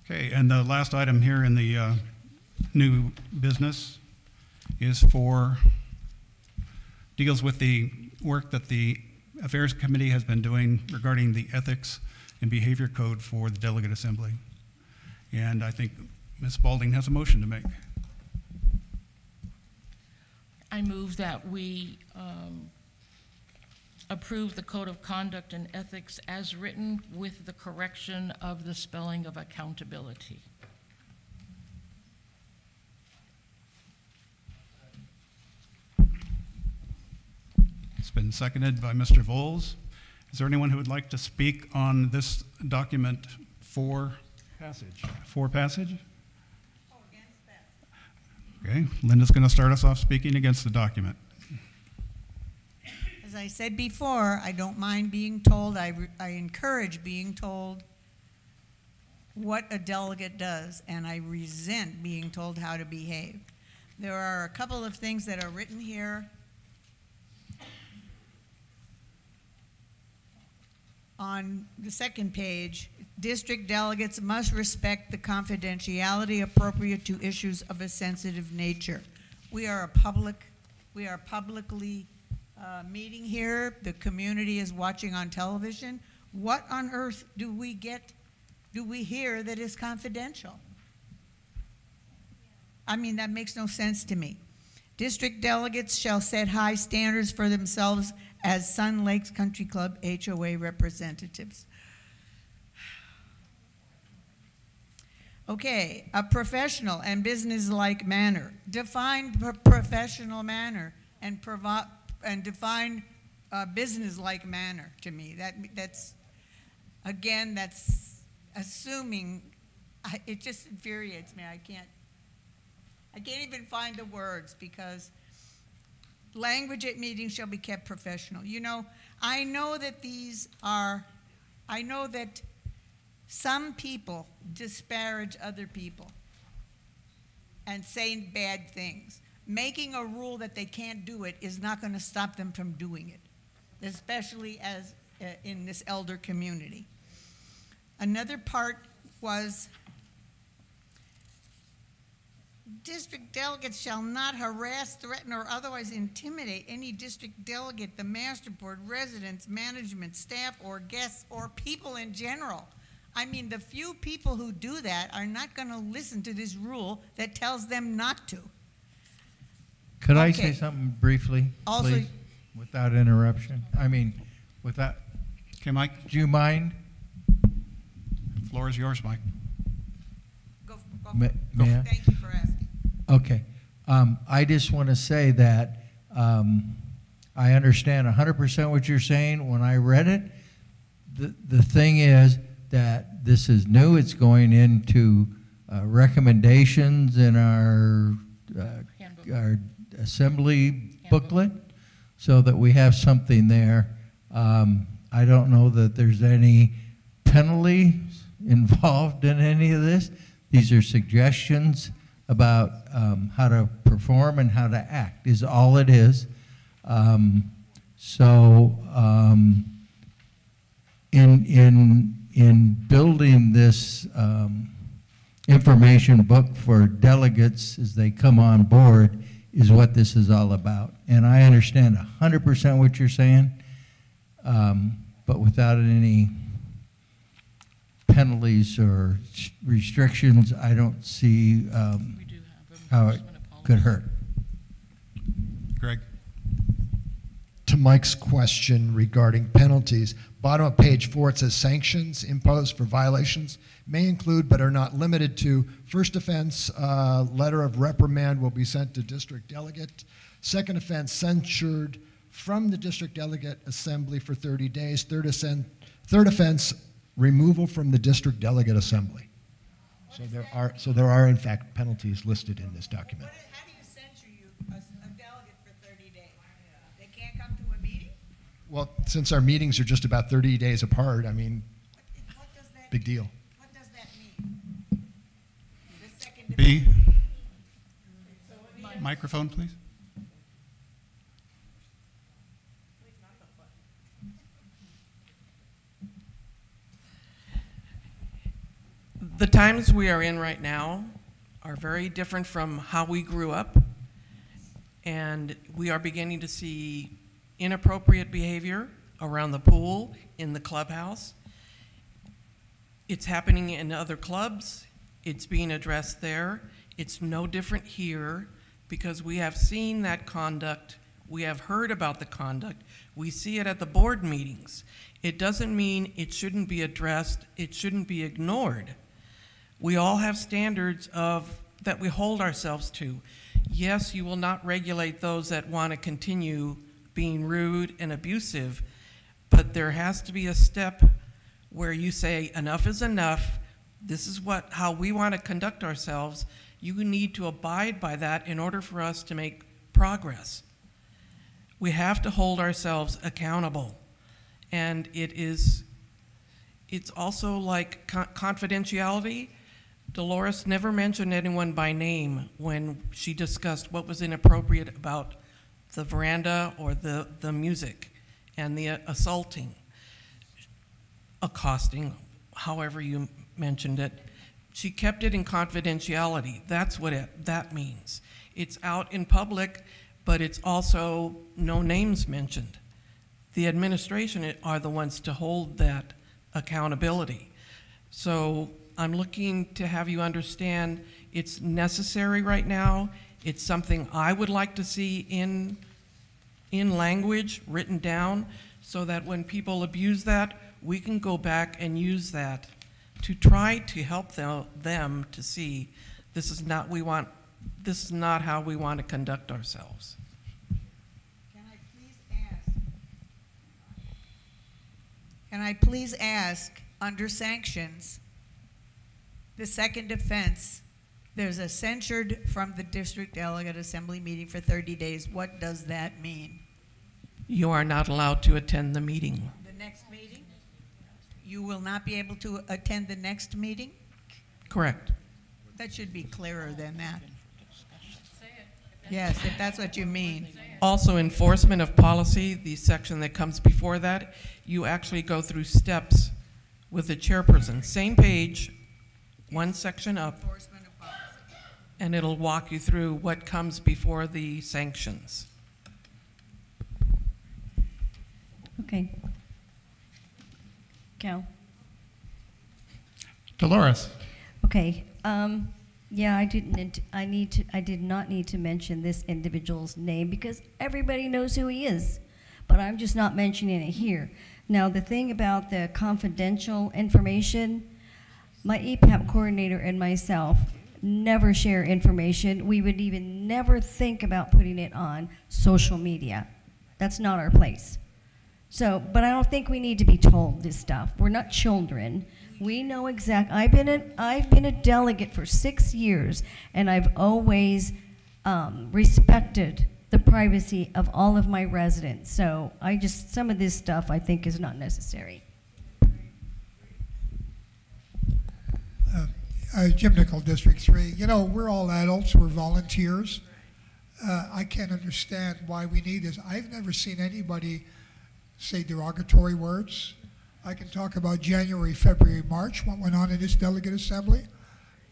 Okay, and the last item here in the new business deals with the work that the Affairs Committee has been doing regarding the ethics and behavior code for the Delegate Assembly. And I think Ms. Spalding has a motion to make. I move that we approve the Code of Conduct and Ethics as written with the correction of the spelling of accountability. It's been seconded by Mr. Voles. Is there anyone who would like to speak on this document for passage? For passage? Okay, Linda's going to start us off speaking against the document. As I said before, I don't mind being told, I encourage being told what a delegate does, and I resent being told how to behave. There are a couple of things that are written here. On the second page, district delegates must respect the confidentiality appropriate to issues of a sensitive nature. We are publicly meeting here. The community is watching on television. What on earth do we hear that is confidential? I mean, that makes no sense to me. District delegates shall set high standards for themselves as Sun Lakes Country Club HOA representatives. Okay, a professional and business-like manner. Define professional manner and define business-like manner to me. That's assuming. It just infuriates me. I can't even find the words, because language at meetings shall be kept professional. You know, I know that some people disparage other people and say bad things. Making a rule that they can't do it is not going to stop them from doing it, especially as in this elder community. Another part was, district delegates shall not harass, threaten, or otherwise intimidate any district delegate, the master board, residents, management, staff, or guests, or people in general. I mean, the few people who do that are not going to listen to this rule that tells them not to. Could I say something briefly, also, please, without interruption? I mean, without. Okay, Mike. Do you mind? The floor is yours, Mike. May I? Thank you for asking. Okay. I just want to say that I understand 100% what you're saying. When I read it, the thing is that this is new. It's going into recommendations in our assembly booklet, so that we have something there. I don't know that there's any penalty involved in any of this. These are suggestions about how to perform and how to act is all it is. In building this information book for delegates as they come on board is what this is all about. And I understand 100% what you're saying, but without any penalties or restrictions, I don't see how it could hurt. Greg? To Mike's question regarding penalties, bottom of page 4, it says sanctions imposed for violations may include but are not limited to: first offense, letter of reprimand will be sent to district delegate; second offense, censured from the district delegate assembly for 30 days; third offense, removal from the district delegate assembly. So there are in fact penalties listed in this document. How do you censure a delegate for 30 days? They can't come to a meeting? Well, since our meetings are just about 30 days apart, I mean, big deal. What does that mean? The second B. Microphone, please. The times we are in right now are very different from how we grew up, and we are beginning to see inappropriate behavior around the pool, in the clubhouse. It's happening in other clubs. It's being addressed there. It's no different here because we have seen that conduct. We have heard about the conduct. We see it at the board meetings. It doesn't mean it shouldn't be addressed. It shouldn't be ignored. We all have standards that we hold ourselves to. Yes, you will not regulate those that want to continue being rude and abusive, but there has to be a step where you say enough is enough. This is how we want to conduct ourselves. You need to abide by that in order for us to make progress. We have to hold ourselves accountable. And it's also like confidentiality. Dolores never mentioned anyone by name when she discussed what was inappropriate about the veranda or the music and the assaulting, accosting, however you mentioned it. She kept it in confidentiality. That's what that means. It's out in public, but it's also no names mentioned. The administration are the ones to hold that accountability. So I'm looking to have you understand it's necessary right now. It's something I would like to see in language written down so that when people abuse that, we can go back and use that to try to help them to see this is not how we want to conduct ourselves. Can I please ask, under sanctions, the second offense, there's a censured from the district delegate assembly meeting for 30 days. What does that mean? You are not allowed to attend the meeting. The next meeting? You will not be able to attend the next meeting? Correct. That should be clearer than that. Yes, if that's what you mean. Also, enforcement of policy, the section that comes before that, you actually go through steps with the chairperson. Same page, one section up, and it'll walk you through what comes before the sanctions. Okay. Cal? Dolores. Okay. Yeah, I did not need to mention this individual's name because everybody knows who he is, but I'm just not mentioning it here. Now, the thing about the confidential information, my EPAP coordinator and myself never share information. We would even never think about putting it on social media. That's not our place. So, but I don't think we need to be told this stuff. We're not children. We know exactly. I've been a delegate for 6 years, and I've always respected the privacy of all of my residents. So some of this stuff I think is not necessary. Jim Nickel, District 3. You know, we're all adults, we're volunteers. I can't understand why we need this. I've never seen anybody say derogatory words. I can talk about January, February, March, what went on in this delegate assembly,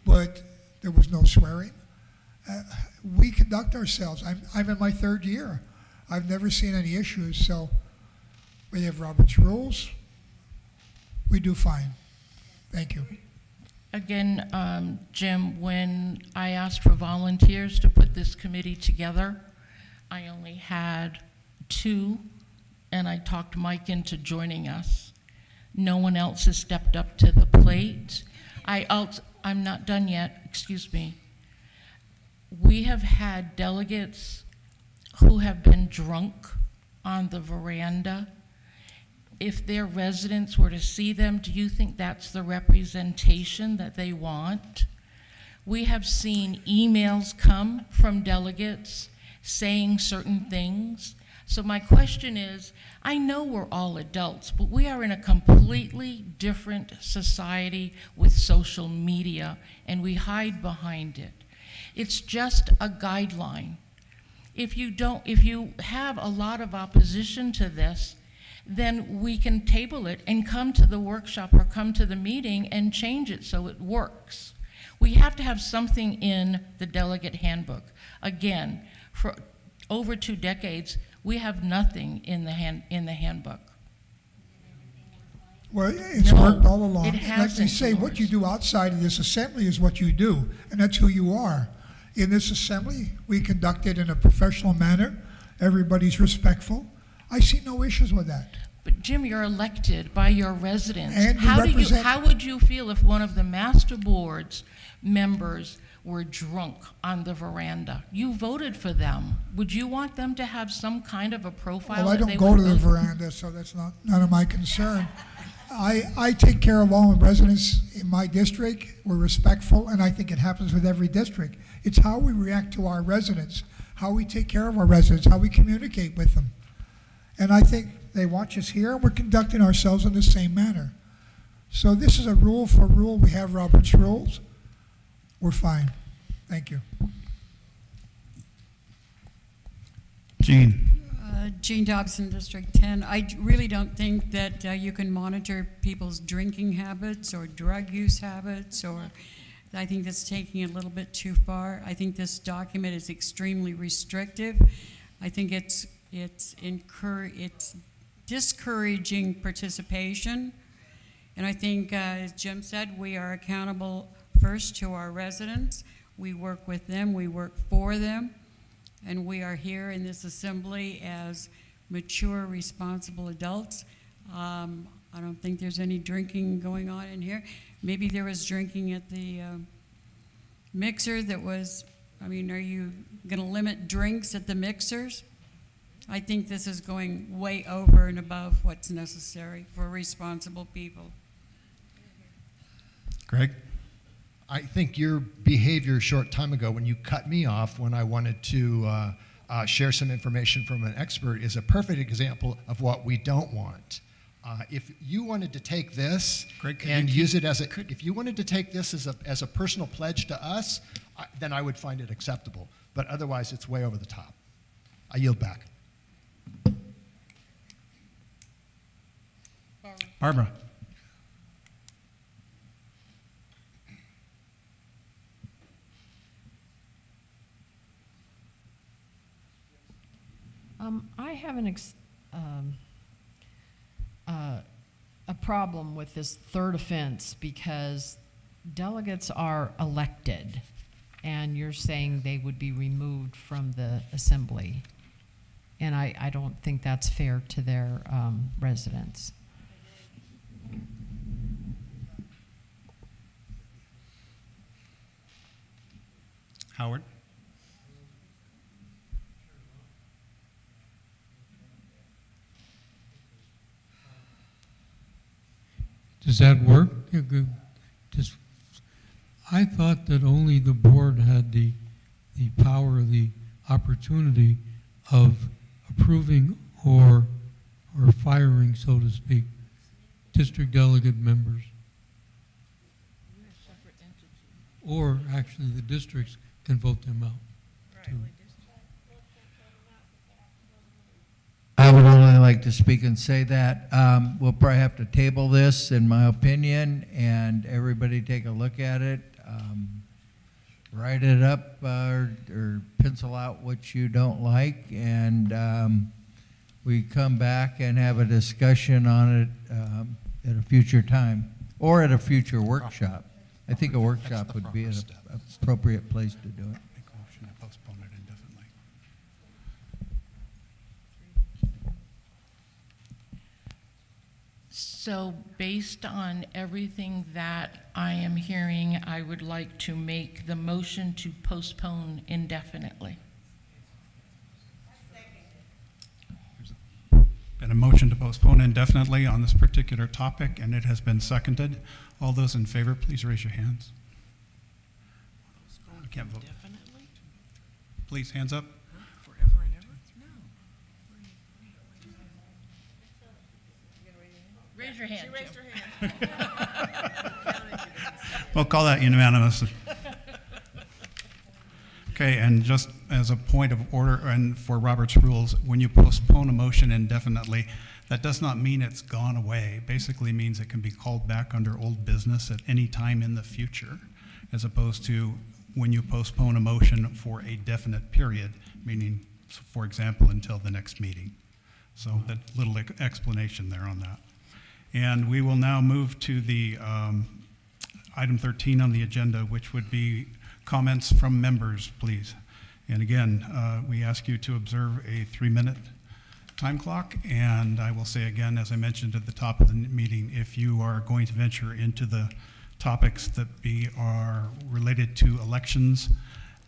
but there was no swearing. We conduct ourselves. I'm in my 3rd year. I've never seen any issues, so we have Robert's rules. We do fine. Thank you. Again, Jim, when I asked for volunteers to put this committee together, I only had 2, and I talked Mike into joining us. No one else has stepped up to the plate. I'm not done yet, excuse me. We have had delegates who have been drunk on the veranda. If their residents were to see them, do you think that's the representation that they want? We have seen emails come from delegates saying certain things. So my question is, I know we're all adults, but we are in a completely different society with social media, and we hide behind it. It's just a guideline. If you have a lot of opposition to this, then we can table it and come to the workshop or come to the meeting and change it so it works. We have to have something in the delegate handbook. Again, for over 2 decades, we have nothing in the handbook. Well, it's worked all along. It Let me say, what you do outside of this assembly is what you do, and that's who you are. In this assembly, we conduct it in a professional manner. Everybody's respectful. I see no issues with that. But Jim, you're elected by your residents. And how would you feel if one of the master board's members were drunk on the veranda? You voted for them. Would you want them to have some kind of a profile? Well, I don't go to the veranda, so that's none of my concern. I take care of all the residents in my district. We're respectful, and I think it happens with every district. It's how we react to our residents, how we take care of our residents, how we communicate with them. And I think they watch us here, and we're conducting ourselves in the same manner. So this is a rule for rule. We have Robert's rules. We're fine. Thank you. Jean. Jean Dobson, District 10. I really don't think that you can monitor people's drinking habits or drug use habits, or I think that's taking it a little bit too far. I think this document is extremely restrictive. I think it's discouraging participation. And I think, as Jim said, we are accountable first to our residents. We work with them, we work for them, and we are here in this assembly as mature, responsible adults. I don't think there's any drinking going on in here. Maybe there was drinking at the mixer that was, I mean, are you gonna limit drinks at the mixers? I think this is going way over and above what's necessary for responsible people. Greg? I think your behavior a short time ago when you cut me off when I wanted to share some information from an expert is a perfect example of what we don't want. If you wanted to take this and use it as if you wanted to take this as a personal pledge to us, then I would find it acceptable. But otherwise, it's way over the top. I yield back. Barbara. I have a problem with this third offense because delegates are elected, and you're saying they would be removed from the assembly. And I don't think that's fair to their residents. Howard? Does that work? I thought that only the board had the power, the opportunity of approving or firing, so to speak, district delegate members. or actually the districts can vote them out. too. I would only like to speak and say that we'll probably have to table this, in my opinion, and everybody take a look at it, write it up or pencil out what you don't like, and we come back and have a discussion on it at a future time or at a future workshop. I think a workshop would be an appropriate place to do it. Make a motion to postpone it indefinitely. So based on everything that I am hearing, I would like to make the motion to postpone indefinitely. Been a motion to postpone indefinitely on this particular topic, and it has been seconded. All those in favor, please raise your hands. I can't vote. Please, hands up. Forever and ever? No. Raise your hand. She raised her hand. We'll call that unanimous. Okay, and just as a point of order and for Robert's rules, when you postpone a motion indefinitely, that does not mean it's gone away. It basically means it can be called back under old business at any time in the future, as opposed to when you postpone a motion for a definite period, meaning, for example, until the next meeting. So that little explanation there on that. And we will now move to the item 13 on the agenda, which would be comments from members, please. And again, we ask you to observe a 3-minute time clock. And I will say again, as I mentioned at the top of the meeting, if you are going to venture into the topics that are related to elections,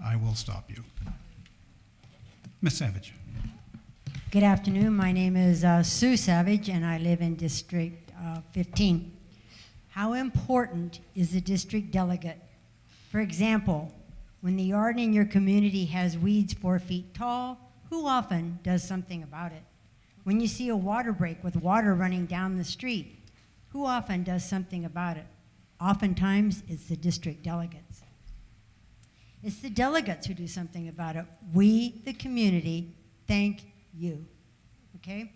I will stop you. Ms. Savage. Good afternoon. My name is Sue Savage, and I live in District 15. How important is the district delegate? For example, when the yard in your community has weeds 4 feet tall, who often does something about it? When you see a water break with water running down the street, who often does something about it? Oftentimes, it's the district delegates. It's the delegates who do something about it. We, the community, thank you, okay?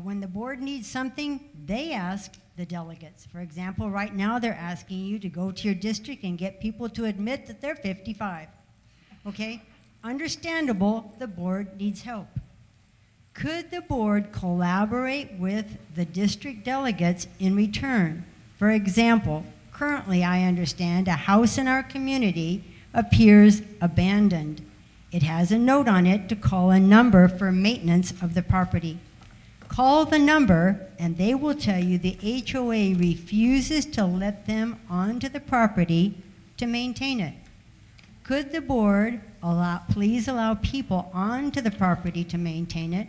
When the board needs something, they ask the delegates. For example, right now they're asking you to go to your district and get people to admit that they're 55, okay? Understandable, the board needs help. Could the board collaborate with the district delegates in return? For example, currently I understand a house in our community appears abandoned. It has a note on it to call a number for maintenance of the property. Call the number and they will tell you the HOA refuses to let them onto the property to maintain it. Could the board please allow people onto the property to maintain it?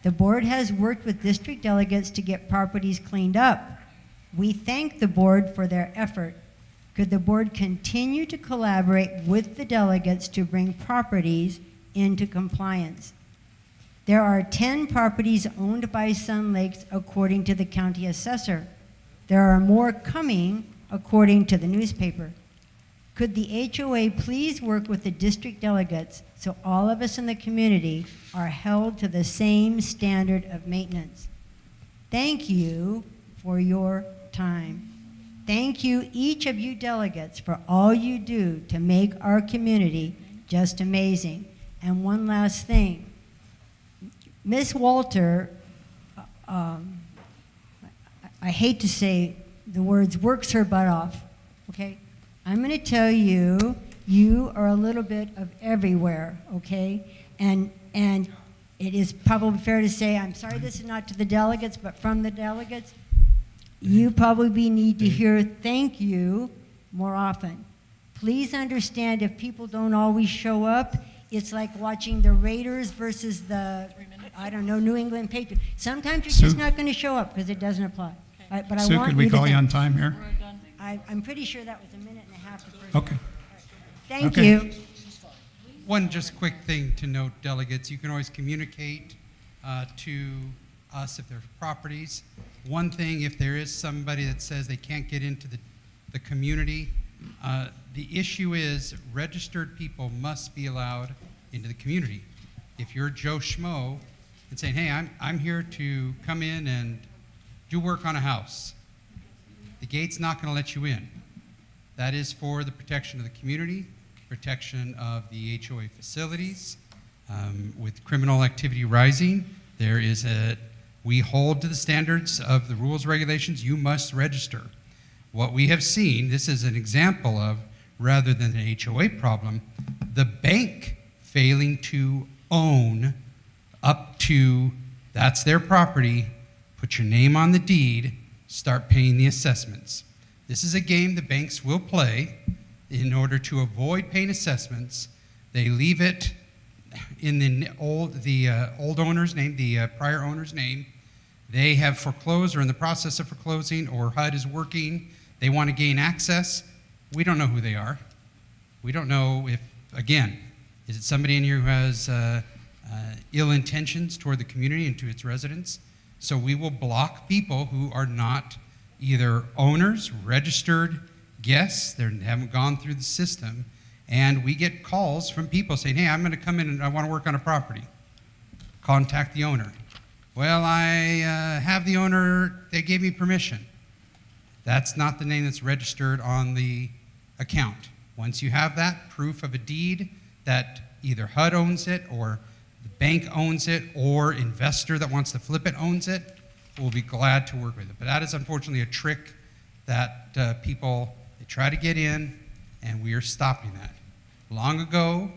The board has worked with district delegates to get properties cleaned up. We thank the board for their effort. Could the board continue to collaborate with the delegates to bring properties into compliance? There are 10 properties owned by Sun Lakes according to the county assessor. There are more coming according to the newspaper. Could the HOA please work with the district delegates so all of us in the community are held to the same standard of maintenance? Thank you for your time. Thank you, each of you delegates, for all you do to make our community just amazing. And one last thing. Ms. Walter, I hate to say the words, works her butt off, okay? I'm going to tell you, you are a little bit of everywhere, okay? And it is probably fair to say, I'm sorry this is not to the delegates, but from the delegates, you probably need to hear thank you more often. Please understand if people don't always show up, it's like watching the Raiders versus the, I don't know, New England Patriots. Sometimes you're just not going to show up because it doesn't apply. Okay. But Sue, could we call you on time here? I'm pretty sure that was a minute and a half. Okay. Thank you. One just quick thing to note, delegates, you can always communicate to us if there's properties. One thing, if there is somebody that says they can't get into the community, The issue is registered people must be allowed into the community. If you're Joe Schmo and saying, hey, I'm here to come in and do work on a house, the gate's not going to let you in. That is for the protection of the community, protection of the HOA facilities. With criminal activity rising, we hold to the standards of the rules, regulations. You must register. What we have seen, this is an example of, rather than an HOA problem, the bank failing to own up to, that's their property, put your name on the deed, start paying the assessments. This is a game the banks will play in order to avoid paying assessments. They leave it in the old owner's name, the prior owner's name. They have foreclosed or in the process of foreclosing, or HUD is working. They want to gain access. We don't know who they are. We don't know if, again, is it somebody in here who has ill intentions toward the community and to its residents? So we will block people who are not either owners, registered guests, they haven't gone through the system, and we get calls from people saying, hey, I'm going to come in and I want to work on a property. Contact the owner. Well, I have the owner, they gave me permission. That's not the name that's registered on the account. Once you have that proof of a deed that either HUD owns it or the bank owns it or investor that wants to flip it owns it, we'll be glad to work with it. But that is unfortunately a trick that people, they try to get in, and we are stopping that. Long ago,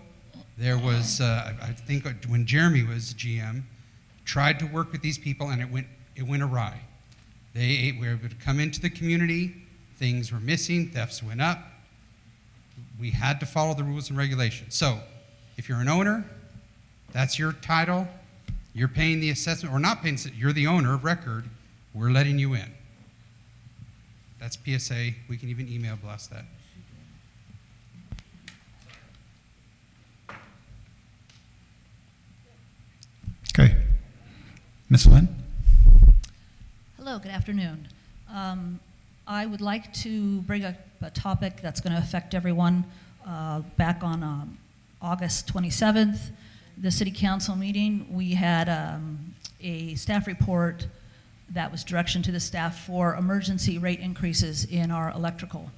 there was, I think when Jeremy was GM, tried to work with these people and it went awry. They were able to come into the community, things were missing, thefts went up. We had to follow the rules and regulations. So if you're an owner, that's your title, you're paying the assessment, or not paying, you're the owner of record, we're letting you in. That's PSA. We can even email blast that. Okay. Ms. Flynn? Hello, good afternoon. I would like to bring up a topic that's going to affect everyone. Back on August 27th, the City Council meeting, we had a staff report that was direction to the staff for emergency rate increases in our electrical.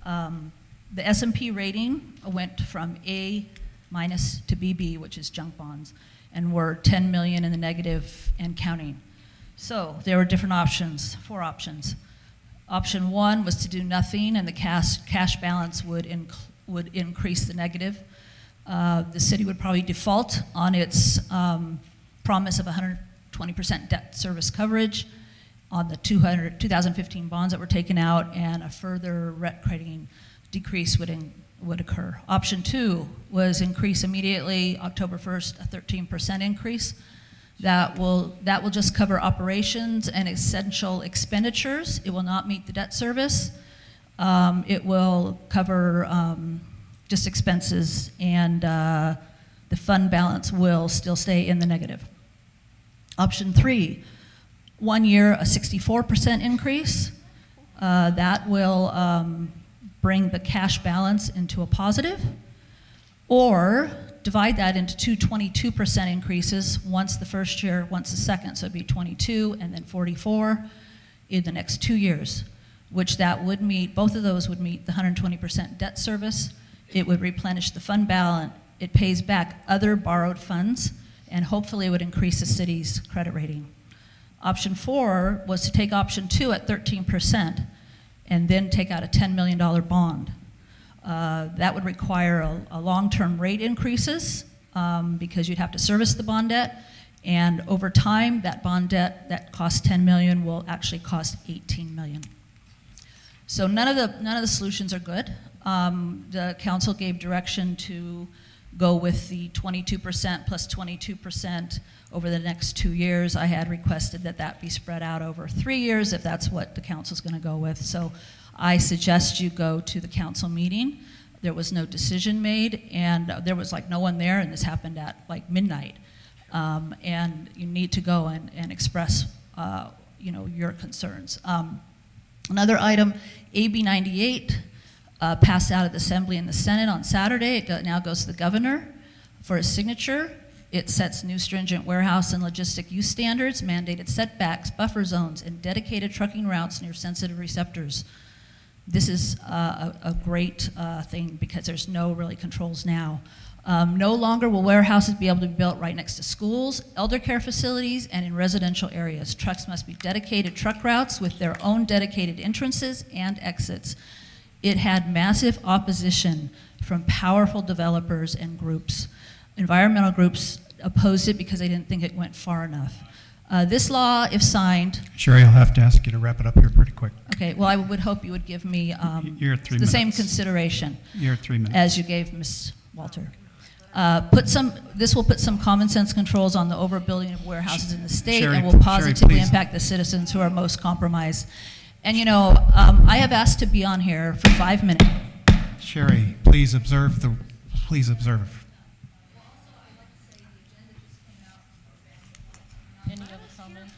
The S&P rating went from A- to BB, which is junk bonds, and we're 10 million in the negative and counting. So there were different options, 4 options. Option 1 was to do nothing, and the cash balance would increase the negative. The city would probably default on its promise of 120% debt service coverage on the 2015 bonds that were taken out, and a further rent crediting decrease would occur. Option 2 was increase immediately, October 1st, a 13% increase. That will just cover operations and essential expenditures. It will not meet the debt service. It will cover just expenses, and the fund balance will still stay in the negative. Option 3, 1 year, a 64% increase. That will bring the cash balance into a positive, or divide that into 2 22% increases, once the first year, once the second, so it'd be 22 and then 44 in the next 2 years, which that would meet, both of those would meet the 120% debt service. It would replenish the fund balance. It pays back other borrowed funds, and hopefully it would increase the city's credit rating. Option 4 was to take option 2 at 13% and then take out a $10 million bond. That would require a long-term rate increases because you'd have to service the bond debt, and over time that bond debt that cost $10 million will actually cost $18 million. So none of the solutions are good. The council gave direction to go with the 22% plus 22% over the next 2 years. I had requested that be spread out over 3 years if that's what the council's going to go with. So I suggest you go to the council meeting. There was no decision made, and there was like no one there, and this happened at like midnight. And you need to go and express your concerns. Another item, AB 98, passed out of the Assembly and the Senate on Saturday. It now goes to the governor for his signature. It sets new stringent warehouse and logistic use standards, mandated setbacks, buffer zones, and dedicated trucking routes near sensitive receptors. This is a great thing because there's no really controls now. No longer will warehouses be able to be built right next to schools, elder care facilities, and in residential areas. Trucks must be dedicated truck routes with their own dedicated entrances and exits. It had massive opposition from powerful developers and groups. Environmental groups opposed it because they didn't think it went far enough. This law, if signed... Sherry, I'll have to ask you to wrap it up here pretty quick. Okay, well, I would hope you would give me You're at 3 the minutes. same consideration You're at 3 minutes. as you gave Ms. Walter. This will put some common sense controls on the overbuilding of warehouses in the state Sherry, and will positively please. impact the citizens who are most compromised. And you know, I have asked to be on here for 5 minutes. Sherry, please observe please observe. Any other comments?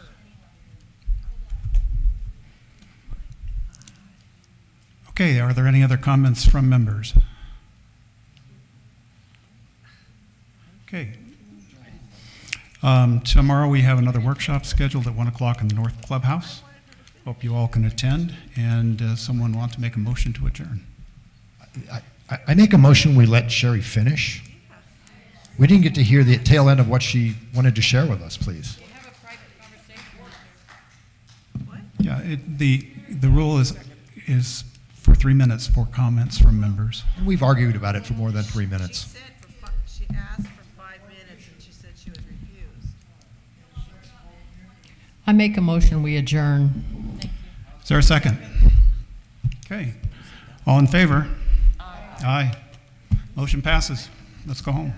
Okay, are there any other comments from members? Okay. Tomorrow we have another workshop scheduled at 1 o'clock in the North Clubhouse. Hope you all can attend, and someone want to make a motion to adjourn. I make a motion we let Sherry finish. We didn't get to hear the tail end of what she wanted to share with us, please. Yeah, the rule is for 3 minutes for comments from members. And we've argued about it for more than 3 minutes. She asked for 5 minutes and she said she was refused. I make a motion, we adjourn. Is there a second? Okay. All in favor? Aye. Motion passes. Let's go home.